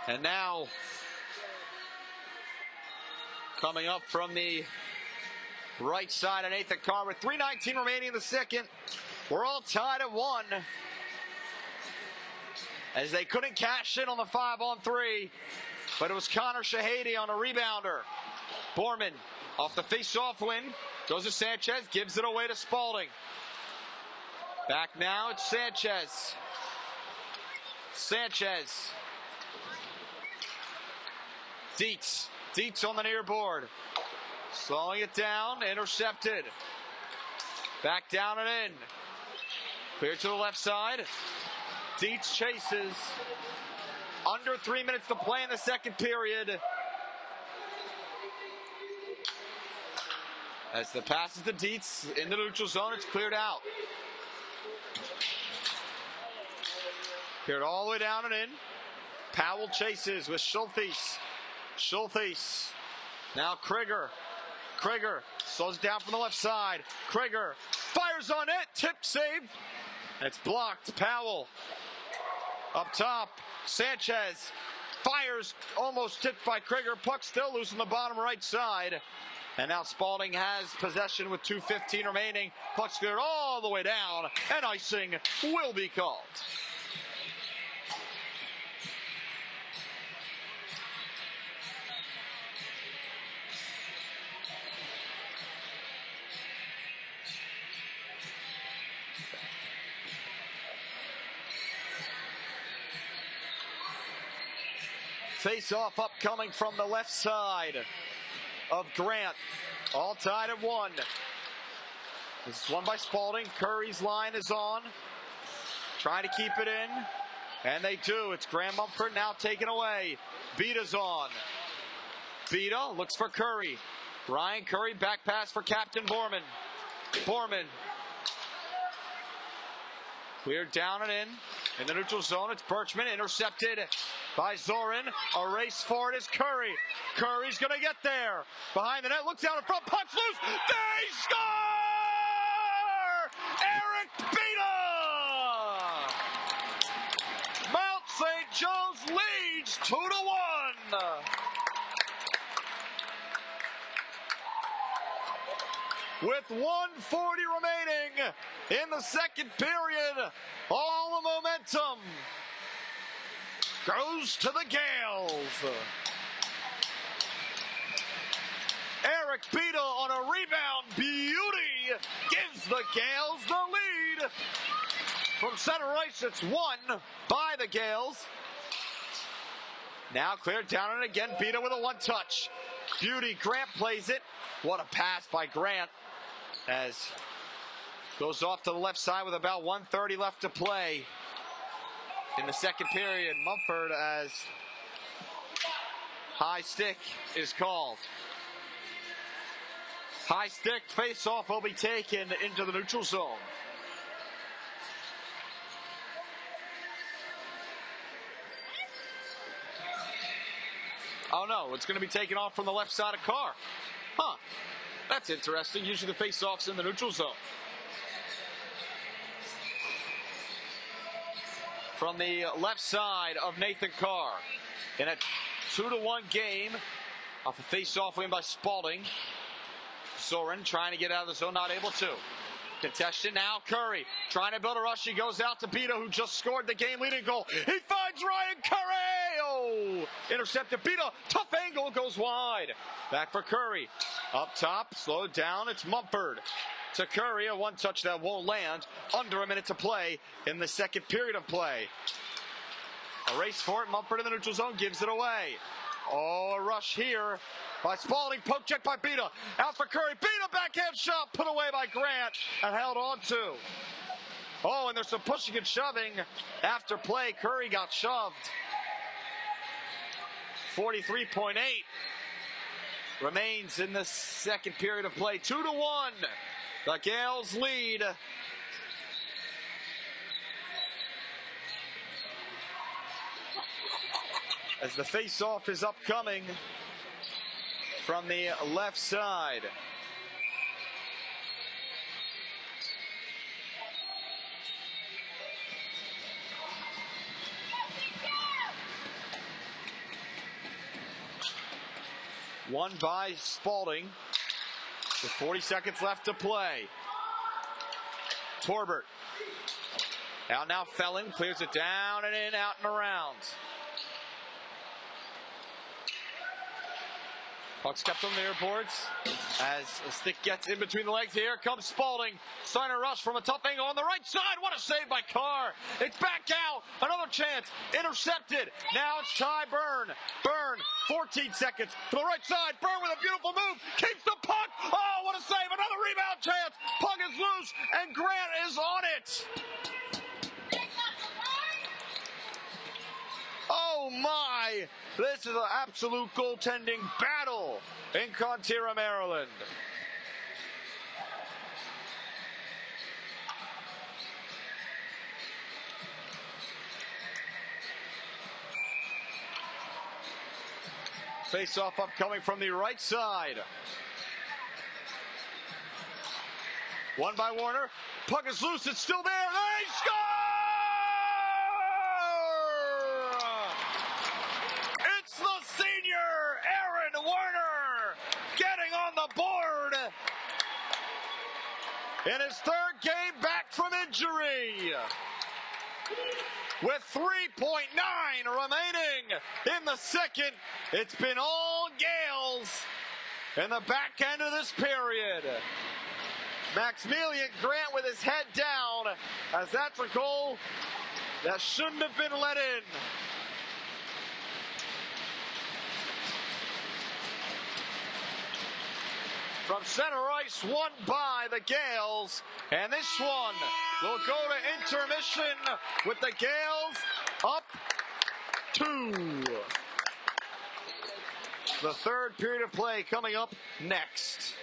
And now, coming up from the right side of Nathan Carr with 3:19 remaining in the second. We're all tied at 1. As they couldn't cash in on the 5-on-3, but it was Connor Shahady on a rebounder. Borman off the face-off win, goes to Sanchez, gives it away to Spalding. Back now, it's Sanchez. Sanchez. Dietz on the near board. Slowing it down, intercepted. Back down and in. Clear to the left side. Dietz chases. Under 3 minutes to play in the second period. As the pass is to Dietz in the neutral zone, it's cleared out. Cleared all the way down and in. Powell chases with Schultheis. Schultheis. Now Krieger. Krieger slows it down from the left side. Krieger fires on it. Tip save. It's blocked. Powell. Up top. Sanchez fires. Almost tipped by Krieger. Puck still loose on the bottom right side. And now Spalding has possession with 2:15 remaining. Puck's cleared all the way down. And icing will be called. Face-off upcoming from the left side of Grant. All tied at 1. This is won by Spalding. Curry's line is on. Trying to keep it in. And they do. It's Graham Mumford now taken away. Bita's on. Bita looks for Curry. Ryan Curry back pass for Captain Borman. Borman. Cleared down and in. In the neutral zone, it's Birchman. Intercepted by Zorin. A race for it is Curry. Curry's going to get there. Behind the net, looks down in front, pucks loose. They score! Eric Bita! Mount St. Joe's leads 2-1. With 1:40 remaining in the second period, all the momentum goes to the Gaels. Eric Bita on a rebound beauty gives the Gaels the lead. From center ice, it's won by the Gaels. Now cleared down and again, Bita with a one-touch. Beauty, Grant plays it. What a pass by Grant. As goes off to the left side with about 1:30 left to play in the second period. Mumford as high stick is called. High stick face-off will be taken into the neutral zone. Oh no, it's going to be taken off from the left side of Carr. Huh. That's interesting. Usually the face-off's in the neutral zone. From the left side of Nathan Carr. In a 2-1 game off a face-off win by Spalding. Zorin trying to get out of the zone, not able to. Contested now, Curry trying to build a rush. He goes out to Bita, who just scored the game-leading goal. He finds Ryan Curry! Oh! Intercepted. Bita, tough angle, goes wide. Back for Curry. Up top, slowed down, it's Mumford. To Curry, a one-touch that won't land. Under a minute to play in the second period of play. A race for it, Mumford in the neutral zone, gives it away. Oh, a rush here by Spalding, poke check by Bita. Out for Curry, Bita, backhand shot, put away by Grant, and held on to. Oh, and there's some pushing and shoving after play. Curry got shoved. 43.8 remains in the second period of play. 2-1. The Gaels lead. As the face-off is upcoming from the left side. Won by Spalding. With 40 seconds left to play. Torbert. Out now Felling, clears it down and in, out and around. Puck's kept on the airboards as a stick gets in between the legs. Here comes Spalding. Starting to rush from a tough angle on the right side. What a save by Carr. It's back out. Another chance. Intercepted. Now it's Ty Byrne. Byrne, 14 seconds to the right side. Byrne with a beautiful move. Keeps the puck. Oh, what a save. Another rebound chance. Puck is loose and Grant is on it. Oh my! This is an absolute goaltending battle in Contira, Maryland. Face-off upcoming from the right side. Won by Warner. Puck is loose. It's still there. They score! In his third game back from injury. With 3.9 remaining in the second, it's been all Gaels in the back end of this period. Maximilian Grant with his head down, as that's a goal that shouldn't have been let in. From center ice, won by the Gaels. And this one will go to intermission with the Gaels up 2. The third period of play coming up next.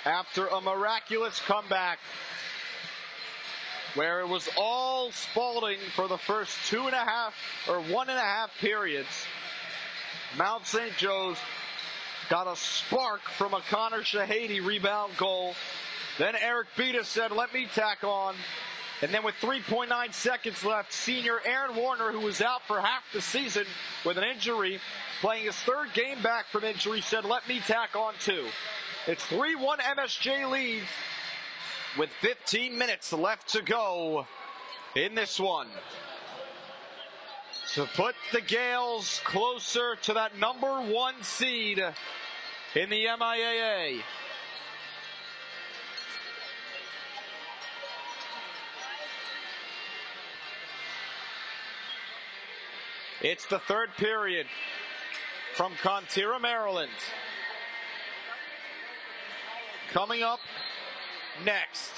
after a miraculous comeback where it was all Spalding for the first 1.5 periods. Mount St. Joe's got a spark from a Connor Shahady rebound goal. Then Eric Beta said, let me tack on. And then with 3.9 seconds left, senior Aaron Warner, who was out for half the season with an injury, playing his third game back from injury, said, let me tack on too. It's 3-1 MSJ leads with 15 minutes left to go in this one, to put the Gaels closer to that #1 seed in the MIAA. It's the third period from Contira, Maryland. Coming up next.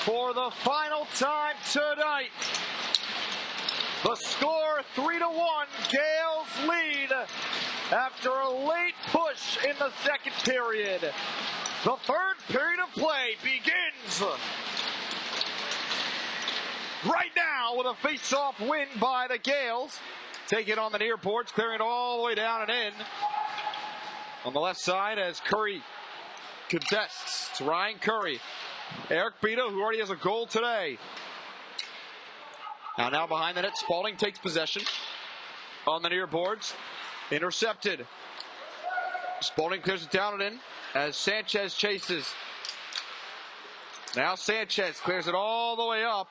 For the final time tonight, the score 3-1, Gaels lead after a late push in the second period. The third period of play begins right now with a face-off win by the Gaels. Taking on the near boards, clearing it all the way down and in. On the left side as Curry contests. It's Ryan Curry. Eric Beta, who already has a goal today. Now behind the net, Spalding takes possession on the near boards. Intercepted. Spalding clears it down and in as Sanchez chases. Now Sanchez clears it all the way up.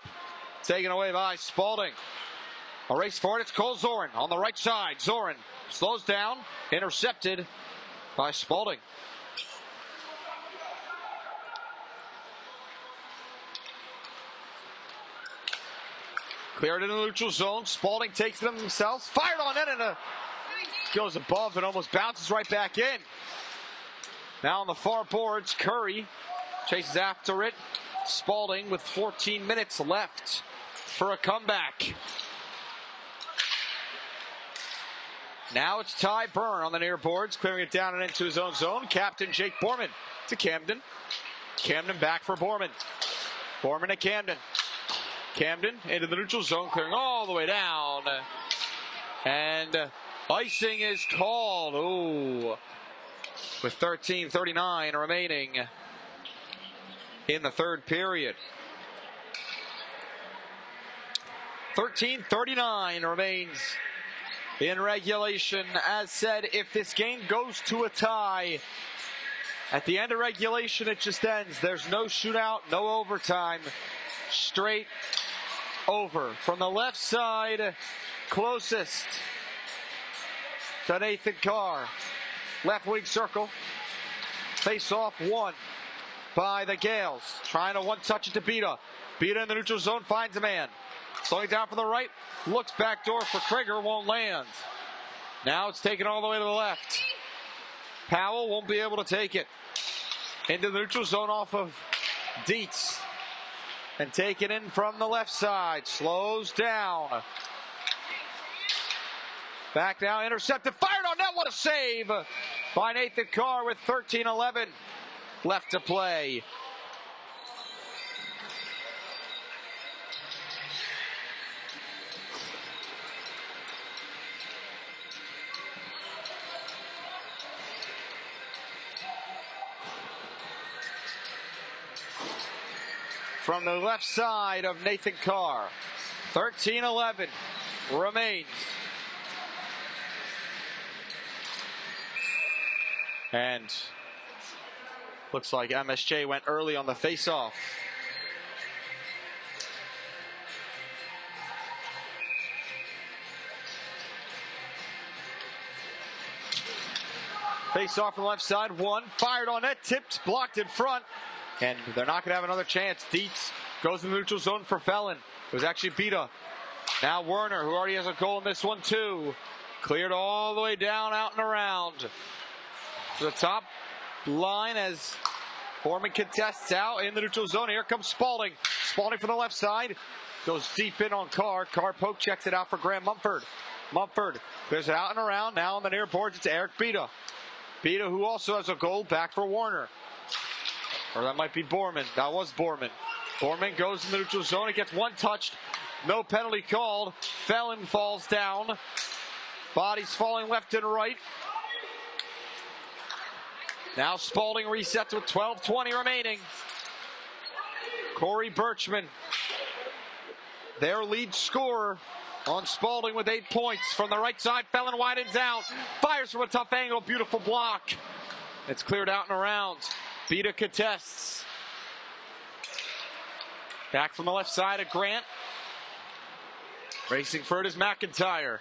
Taken away by Spalding. A race for it. It's Cole Zorin on the right side. Zorin slows down. Intercepted by Spalding. Cleared into the neutral zone. Spalding takes them themselves. Fired on it and goes above and almost bounces right back in. Now on the far boards, Curry chases after it. Spalding with 14 minutes left for a comeback. Now it's Ty Byrne on the near boards, clearing it down and into his own zone. Captain Jake Borman to Camden. Camden back for Borman. Borman to Camden. Camden into the neutral zone, clearing all the way down. And icing is called. Ooh. With 13:39 remaining in the third period. 13:39 remains in regulation. As said, if this game goes to a tie, at the end of regulation, it just ends. There's no shootout, no overtime. Straight over. From the left side, closest to Nathan Carr. Left wing circle. Face off one by the Gaels. Trying to one-touch it to Beta. Beta in the neutral zone finds a man. Slowing down from the right. Looks backdoor for Krieger. Won't land. Now it's taken all the way to the left. Powell won't be able to take it. Into the neutral zone off of Dietz. And taken in from the left side. Slows down. Back now, intercepted. Fired on net. What a save by Nathan Carr with 13:11 left to play. from the left side of Nathan Carr. 13-11 remains. And looks like MSJ went early on the face-off. Face-off from the left side, one, fired on net, tipped, blocked in front, and they're not going to have another chance. Dietz goes in the neutral zone for Felon. It was actually Bita. Now Werner, who already has a goal in this one too. Cleared all the way down, out and around. To the top line as Foreman contests out in the neutral zone. Here comes Spalding. Spalding from the left side. Goes deep in on Carr. Carr poke checks it out for Graham Mumford. Mumford clears it out and around. Now on the near boards, it's Eric Bita. Bita, who also has a goal, back for Warner. Or that might be Borman. That was Borman. Borman goes in the neutral zone. He gets one touched. No penalty called. Felon falls down. Bodies falling left and right. Now Spalding resets with 12:20 remaining. Corey Birchman, their lead scorer, on Spalding with 8 points. From the right side, Felon widens out. Fires from a tough angle. Beautiful block. It's cleared out and around. Bita contests. Back from the left side of Grant. Racing for it is McIntyre.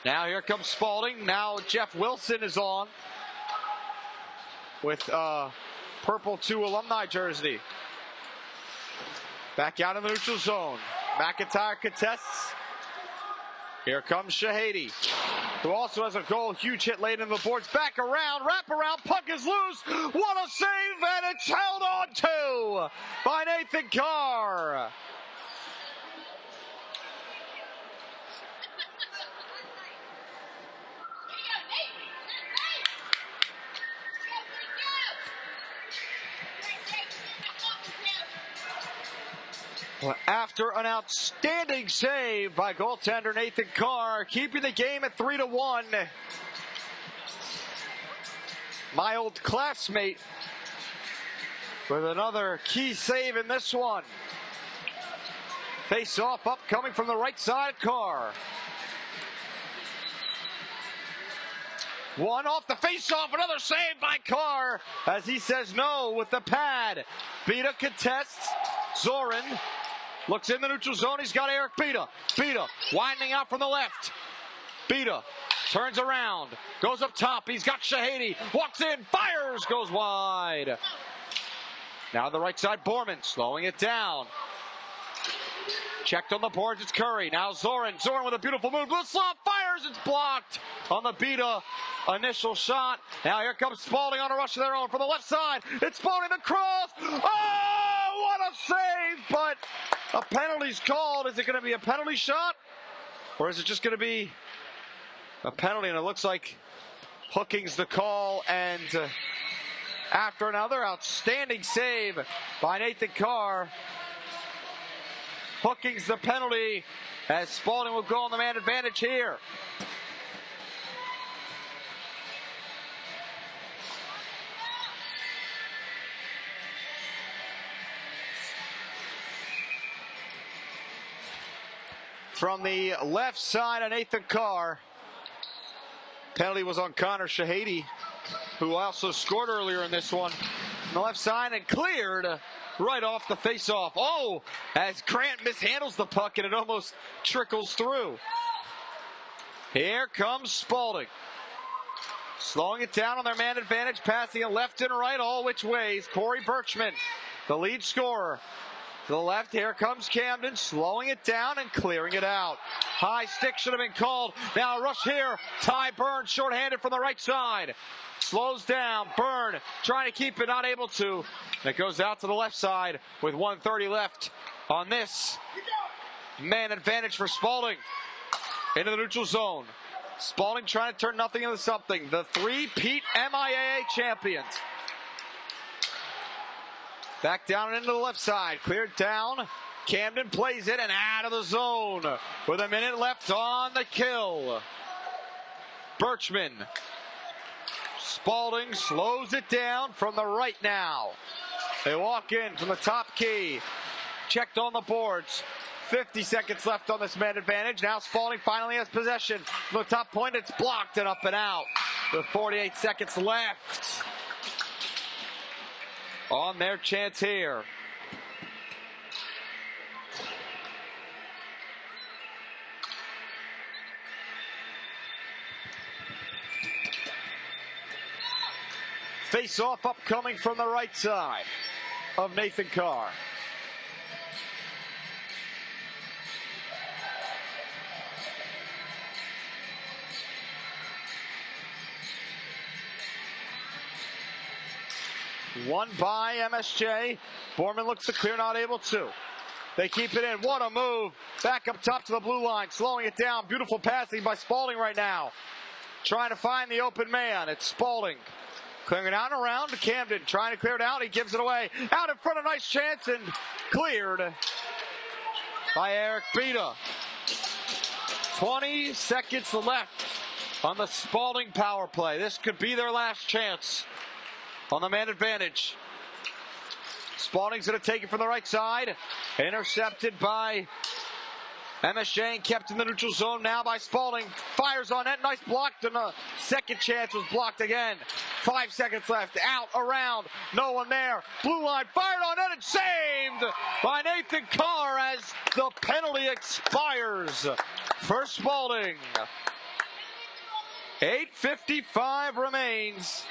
Now here comes Spalding. Now Jeff Wilson is on with purple 2 alumni jersey. Back out in the neutral zone. McIntyre contests. Here comes Shahady, who also has a goal. Huge hit late in the boards. Back around, wrap around, puck is loose. What a save, and it's held on to by Nathan Carr. After an outstanding save by goaltender Nathan Carr, keeping the game at 3-1. My old classmate with another key save in this one. Face off upcoming from the right side, Carr. One off the face-off, another save by Carr as he says no with the pad. Bita contests. Zorin looks in the neutral zone. He's got Eric Bita. Bita winding out from the left. Bita turns around, goes up top. He's got Shahady. Walks in, fires, goes wide. Now on the right side, Borman slowing it down. Checked on the boards, it's Curry. Now Zorin. Zorin with a beautiful move. Lislov fires, it's blocked on the Bita initial shot. Now here comes Spalding on a rush of their own from the left side. It's Spalding the cross. Oh, what a save! But a penalty's called. Is it going to be a penalty shot? Or is it just going to be a penalty? And it looks like hooking's the call. And after another outstanding save by Nathan Carr, hooking's the penalty as Spalding will go on the man advantage here. From the left side of Nathan Carr, penalty was on Connor Shahady, who also scored earlier in this one. From the left side and cleared right off the face-off. Oh, as Grant mishandles the puck and it almost trickles through. Here comes Spalding. Slowing it down on their man advantage, passing it left and right, all which ways. Corey Birchman, the lead scorer. To the left, here comes Camden, slowing it down and clearing it out. High stick should have been called. Now a rush here. Ty Byrne, shorthanded from the right side. Slows down. Byrne trying to keep it, not able to. And it goes out to the left side with 1:30 left on this. Man advantage for Spalding. Into the neutral zone. Spalding trying to turn nothing into something. The three-peat MIAA champions. Back down and into the left side. Cleared down. Camden plays it and out of the zone. With a minute left on the kill. Birchman. Spalding slows it down from the right now. They walk in from the top key. checked on the boards. 50 seconds left on this man advantage. Now Spalding finally has possession. From the top point, it's blocked and up and out. With 48 seconds left on their chance here. Face-off upcoming from the right side of Nathan Carr. One by MSJ. Borman looks to clear, not able to. They keep it in. What a move. Back up top to the blue line, slowing it down. Beautiful passing by Spalding right now. Trying to find the open man. It's Spalding. Clearing it out and around to Camden. Trying to clear it out. He gives it away. Out in front, a nice chance, and cleared by Eric Beta. 20 seconds left on the Spalding power play. This could be their last chance on the man advantage. Spalding's going to take it from the right side. Intercepted by MSJ and kept in the neutral zone now by Spalding. Fires on net. Nice block. And the second chance was blocked again. 5 seconds left. Out, around. No one there. Blue line fired on net and saved by Nathan Carr as the penalty expires for Spalding. 8:55 remains.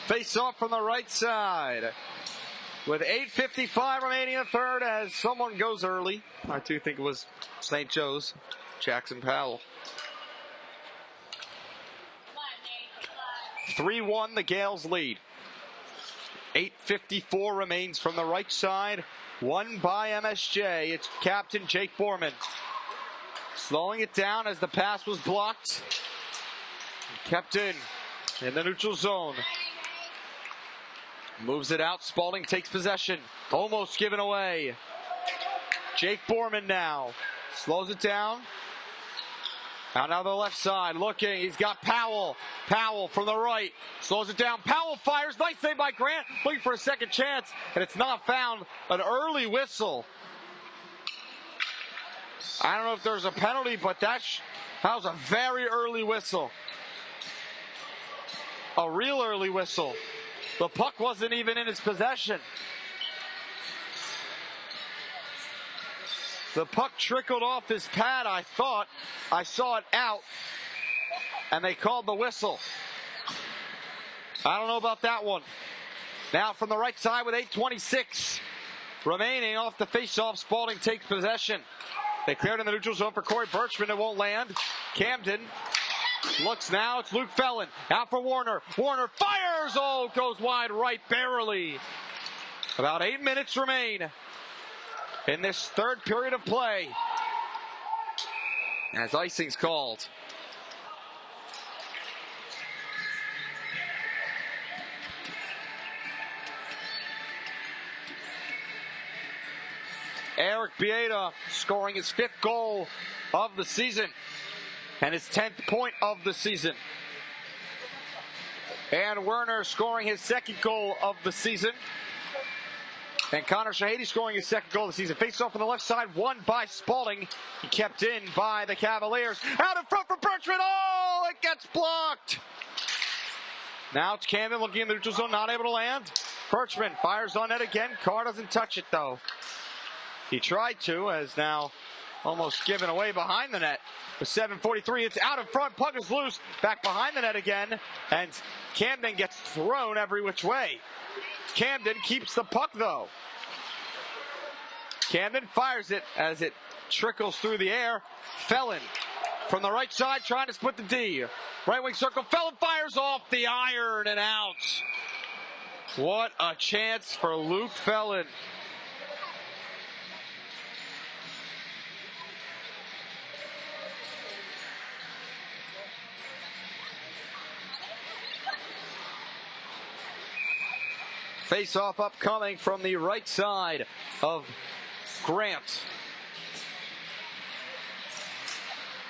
Face off from the right side. With 8:55 remaining in the third as someone goes early. I do think it was St. Joe's, Jackson Powell. 3-1 the Gaels lead. 8:54 remains from the right side. One by MSJ. It's captain Jake Borman. Slowing it down as the pass was blocked. Kept in the neutral zone. Moves it out. Spalding takes possession. Almost given away. Jake Borman now. Slows it down. Out now the left side. Looking. He's got Powell. Powell from the right. Slows it down. Powell fires. Nice save by Grant. Looking for a second chance. And it's not found. An early whistle. I don't know if there's a penalty, but that was a very early whistle. A real early whistle. The puck wasn't even in his possession. The puck trickled off his pad, I thought. I saw it out, and they called the whistle. I don't know about that one. Now from the right side with 8:26 remaining off the faceoff, Spalding takes possession. They cleared in the neutral zone for Corey Birchman. It won't land. Camden looks now. It's Luke Felon. Out for Warner. Warner fires. Oh, goes wide right barely. About 8 minutes remain in this third period of play as icing's called. Eric Bieda scoring his 5th goal of the season and his 10th point of the season. And Werner scoring his 2nd goal of the season. And Connor Shahady scoring his 2nd goal of the season. Face off on the left side, won by Spalding. He kept in by the Cavaliers. Out in front for Birchman. Oh, it gets blocked. Now it's Camden looking in the neutral zone, not able to land. Birchman fires on net again. Carr doesn't touch it though. He tried to, as now almost given away behind the net. With 7:43, it's out in front. Puck is loose. Back behind the net again. And Camden gets thrown every which way. Camden keeps the puck, though. Camden fires it as it trickles through the air. Felon from the right side trying to split the D. Right wing circle. Felon fires off the iron and out. What a chance for Luke Felon. Face-off upcoming from the right side of Grant.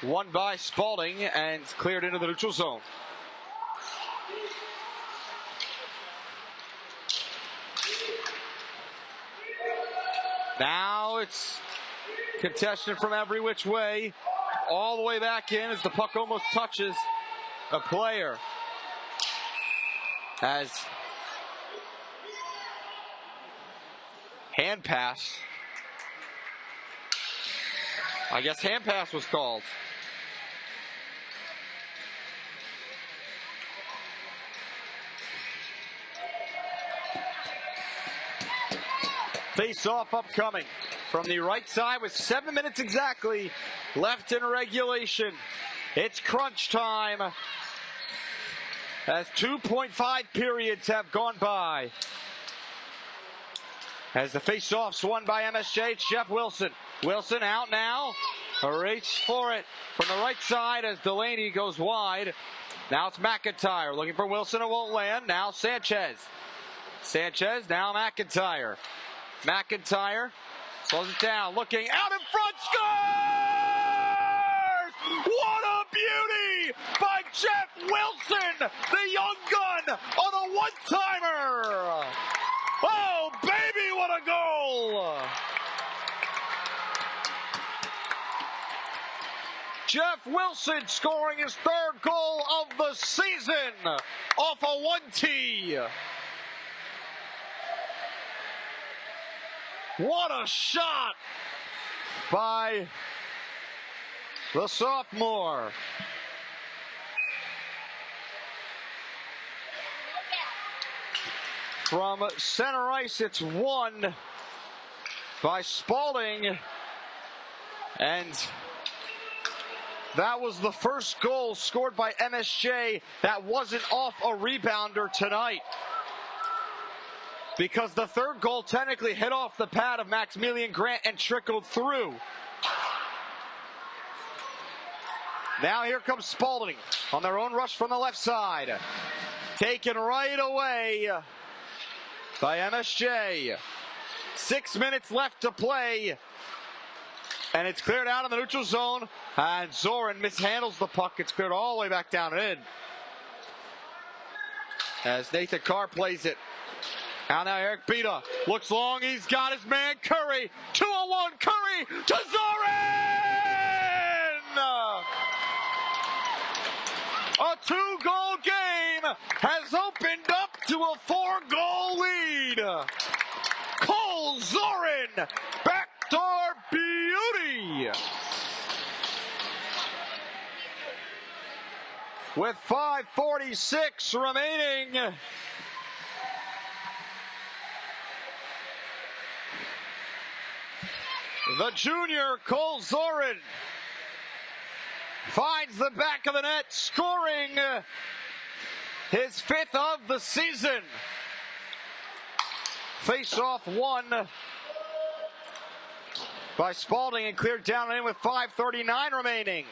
Won by Spalding and cleared into the neutral zone. Now it's contention from every which way. All the way back in as the puck almost touches a player. As hand pass. I guess hand pass was called. Face-off upcoming from the right side with 7 minutes exactly left in regulation. It's crunch time as 2.5 periods have gone by. As the face-off's won by MSJ, it's Jeff Wilson. Wilson out now. A race for it from the right side as Delaney goes wide. Now it's McIntyre looking for Wilson. It won't land. Now Sanchez. Sanchez, now McIntyre. McIntyre slows it down, looking out in front, scores! What a beauty by Jeff Wilson, the young gun on a one-timer! Oh, baby, what a goal! Jeff Wilson scoring his third goal of the season off a 1-tee. What a shot by the sophomore. From center ice, it's won by Spalding. And that was the first goal scored by MSJ that wasn't off a rebounder tonight. Because the third goal technically hit off the pad of Maximilian Grant and trickled through. Now here comes Spalding on their own rush from the left side. Taken right away by MSJ. 6 minutes left to play. And it's cleared out of the neutral zone. And Zoran mishandles the puck. It's cleared all the way back down and in. As Nathan Carr plays it. Now Eric Bita looks long. He's got his man Curry. 2-on-1 Curry to Zoran! A 2-goal game has opened up to a 4-goal lead. Cole Zoran, backdoor beauty. With 5:46 remaining. The junior, Cole Zoran, finds the back of the net, scoring his 5th of the season. Face-off won by Spalding and cleared down and in with 5:39 remaining.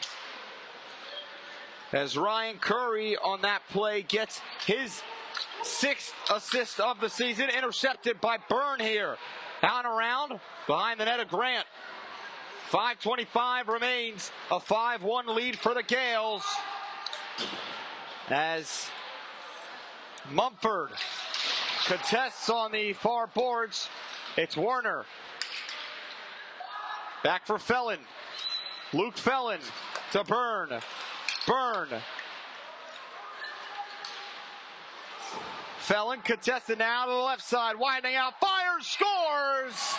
As Ryan Curry on that play gets his 6th assist of the season, intercepted by Byrne here. Out and around, behind the net of Grant. 5:25 remains, a 5-1 lead for the Gaels. As Mumford contests on the far boards, it's Werner. Back for Felon. Luke Felon to Byrne. Byrne. Felon contested now to the left side, widening out, fires, scores!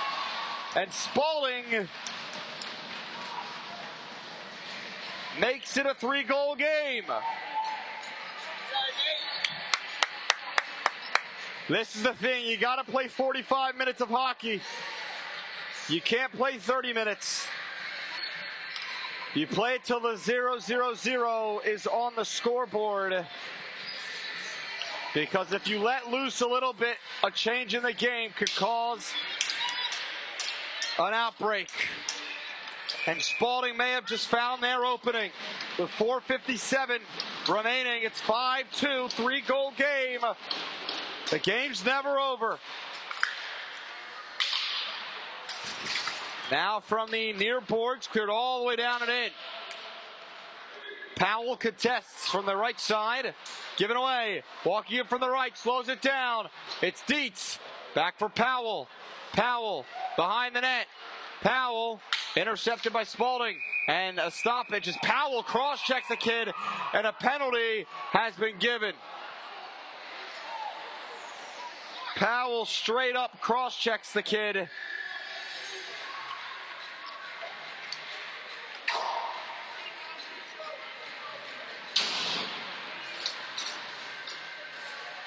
And Spalding makes it a 3-goal game. This is the thing, you gotta play 45 minutes of hockey. You can't play 30 minutes. You play it till the 0-0-0 is on the scoreboard. Because if you let loose a little bit, a change in the game could cause an outbreak. And Spalding may have just found their opening. With 4:57 remaining, it's 5-2, 3-goal game. The game's never over. Now from the near boards, cleared all the way down and in. Powell contests from the right side. Given away. Walking in from the right. Slows it down. It's Dietz. Back for Powell. Powell behind the net. Powell intercepted by Spalding. And a stoppage as Powell cross-checks the kid. And a penalty has been given. Powell straight up cross-checks the kid.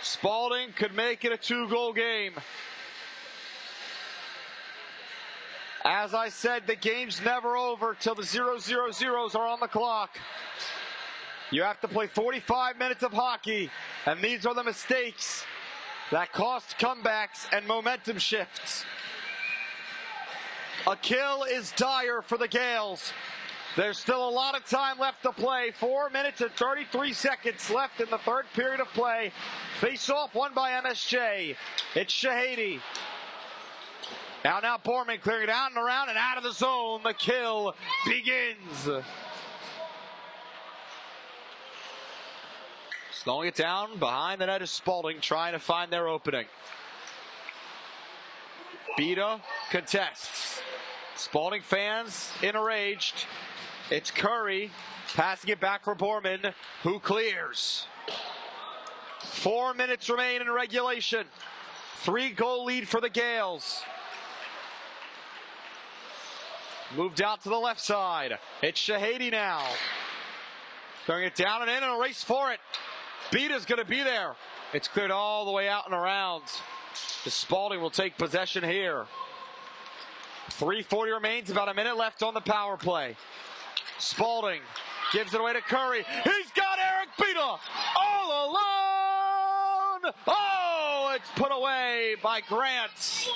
Spalding could make it a 2-goal game. As I said, the game's never over till the 0-0-0s are on the clock. You have to play 45 minutes of hockey, and these are the mistakes that cost comebacks and momentum shifts. A kill is dire for the Gaels. There's still a lot of time left to play. 4 minutes and 33 seconds left in the third period of play. Face-off won by MSJ. It's Shahady. Now Borman clearing it out and around and out of the zone. The kill begins. Slowing it down behind the net is Spalding, trying to find their opening. Beta contests. Spalding fans enraged. It's Curry passing it back for Borman, who clears. 4 minutes remain in regulation. 3-goal lead for the Gaels. Moved out to the left side. It's Shahady now. Throwing it down and in and a race for it. Beta's going to be there. It's cleared all the way out and around. The Spalding will take possession here. 3:40 remains, about a minute left on the power play. Spalding gives it away to Curry. He's got Eric Beta all alone. Oh, it's put away by Grant.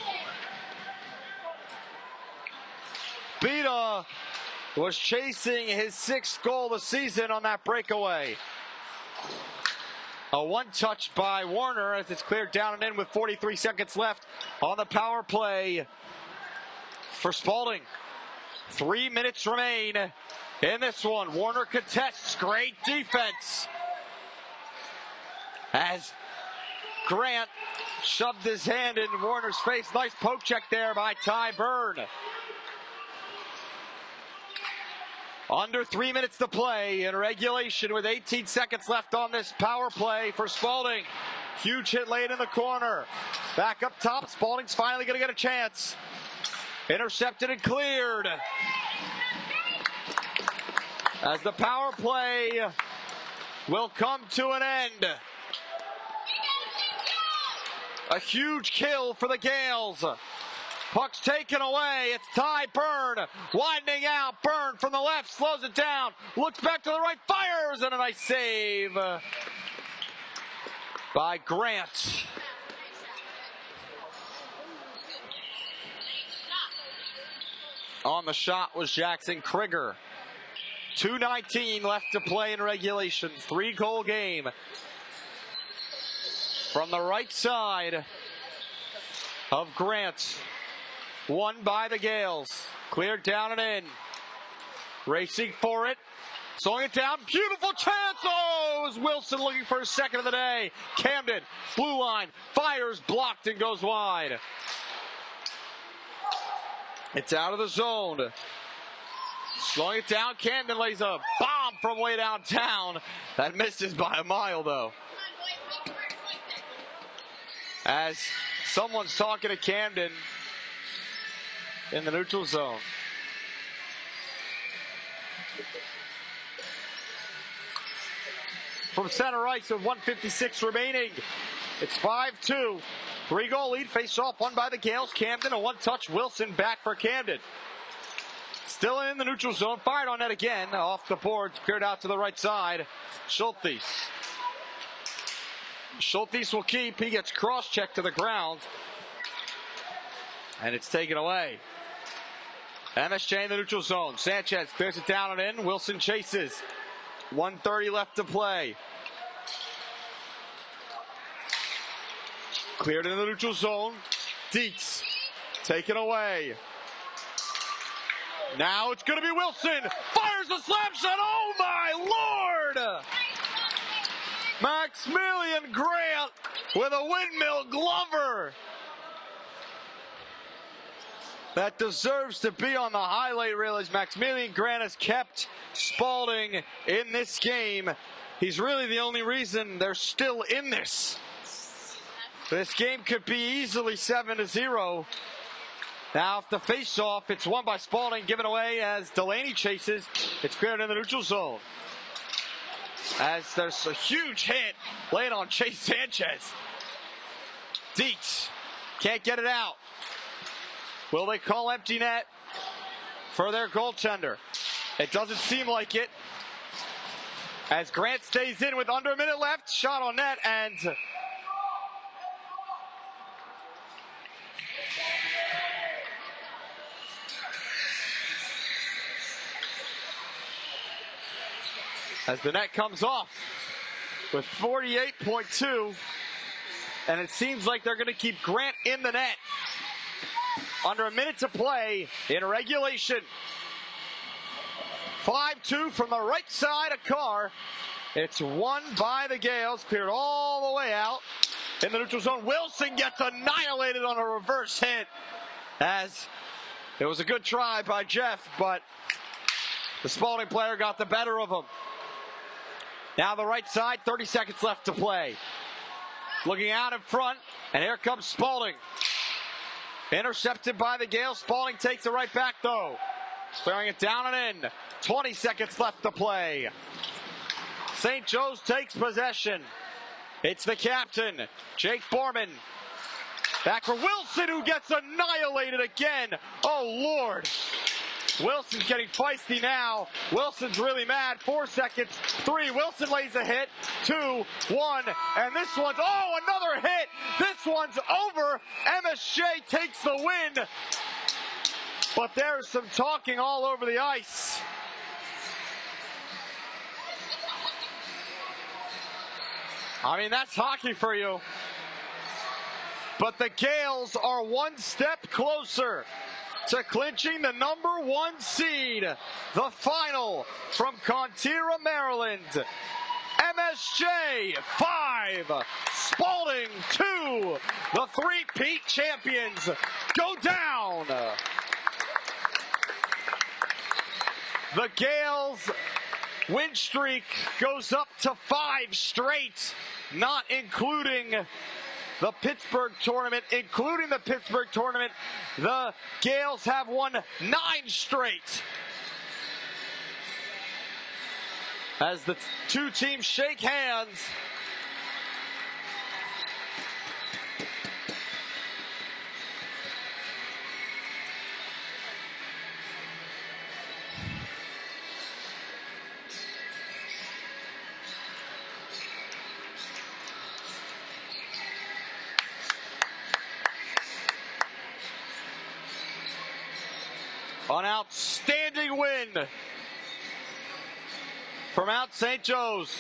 Beta was chasing his 6th goal of the season on that breakaway. A one-touch by Warner as it's cleared down and in with 43 seconds left on the power play for Spalding. 3 minutes remain in this one. Warner contests. Great defense as Grant shoved his hand in Warner's face. Nice poke check there by Ty Byrne. Under 3 minutes to play in regulation with 18 seconds left on this power play for Spalding. Huge hit late in the corner. Back up top. Spalding's finally going to get a chance. Intercepted and cleared. As the power play will come to an end. A huge kill for the Gaels. Puck's taken away. It's Ty Byrne winding out. Byrne from the left slows it down. Looks back to the right. Fires and a nice save by Grant. On the shot was Jackson Krieger. 2:19 left to play in regulation. 3-goal game. From the right side of Grant. Won by the Gaels. Cleared down and in. Racing for it. Slowing it down. Beautiful chance. Oh, it was Wilson looking for his second of the day. Camden, blue line, fires, blocked and goes wide. It's out of the zone. Slowing it down. Camden lays a bomb from way downtown. That misses by a mile, though. As someone's talking to Camden in the neutral zone. From center ice with 1:56 remaining. It's 5-2. 3-goal lead. Face-off won by the Gaels. Camden, a one-touch. Wilson back for Camden. Still in the neutral zone. Fired on net again. Off the boards. Cleared out to the right side. Schultes. Schultes will keep. He gets cross-checked to the ground. And it's taken away. MSJ in the neutral zone. Sanchez clears it down and in. Wilson chases. 1:30 left to play. Cleared into the neutral zone. Deeks taken away. Now it's going to be Wilson. Fires the slam shot. Oh my Lord! Maximilian Grant with a windmill Glover. That deserves to be on the highlight reel as Maximilian Grant has kept Spalding in this game. He's really the only reason they're still in this. This game could be easily 7-0. Now, if the face-off, it's won by Spalding, given away as Delaney chases. It's cleared in the neutral zone. As there's a huge hit laid on Chase Sanchez. Deeks can't get it out. Will they call empty net for their goaltender? It doesn't seem like it. As Grant stays in with under a minute left, shot on net, and as the net comes off with 48.2, and it seems like they're going to keep Grant in the net. Under a minute to play in regulation. 5-2 from the right side of Carr. It's won by the Gaels, cleared all the way out. In the neutral zone, Wilson gets annihilated on a reverse hit. As it was a good try by Jeff, but the Spalding player got the better of him. Now the right side, 30 seconds left to play. Looking out in front, and here comes Spalding. Intercepted by the Gaels. Spalding takes it right back, though. Clearing it down and in. 20 seconds left to play. St. Joe's takes possession. It's the captain, Jake Borman. Back for Wilson, who gets annihilated again. Oh, Lord. Wilson's getting feisty now. Wilson's really mad. 4 seconds. 3. Wilson lays a hit. 2, 1. And this one's, oh, another hit. This one's over. MSJ takes the win. But there's some talking all over the ice. I mean, that's hockey for you. But the Gaels are one step closer to clinching the #1 seed. The final from Contira, Maryland. MSJ 5, Spalding 2. The three-peat champions go down. The Gaels' win streak goes up to 5 straight, not including the Pittsburgh tournament. Including the Pittsburgh tournament, the Gaels have won 9 straight. As the two teams shake hands, an outstanding win from out St. Joe's.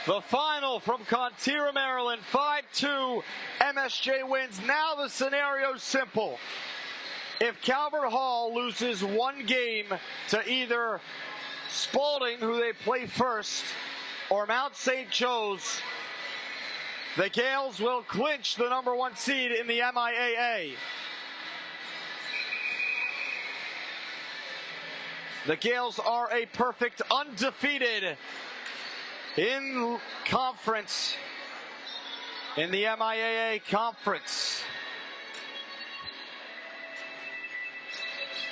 The final from Contira, Maryland, 5-2. MSJ wins. Now the scenario's simple. If Calvert Hall loses one game to either Spalding, who they play first, or Mount St. Joe's, the Gaels will clinch the #1 seed in the MIAA. The Gaels are a perfect undefeated in conference, in the MIAA conference.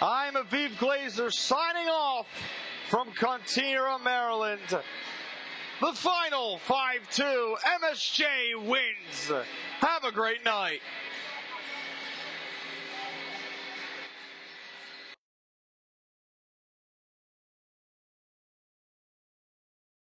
I'm Aviv Glazer signing off from Contira, Maryland. The final 5-2, MSJ wins. Have a great night.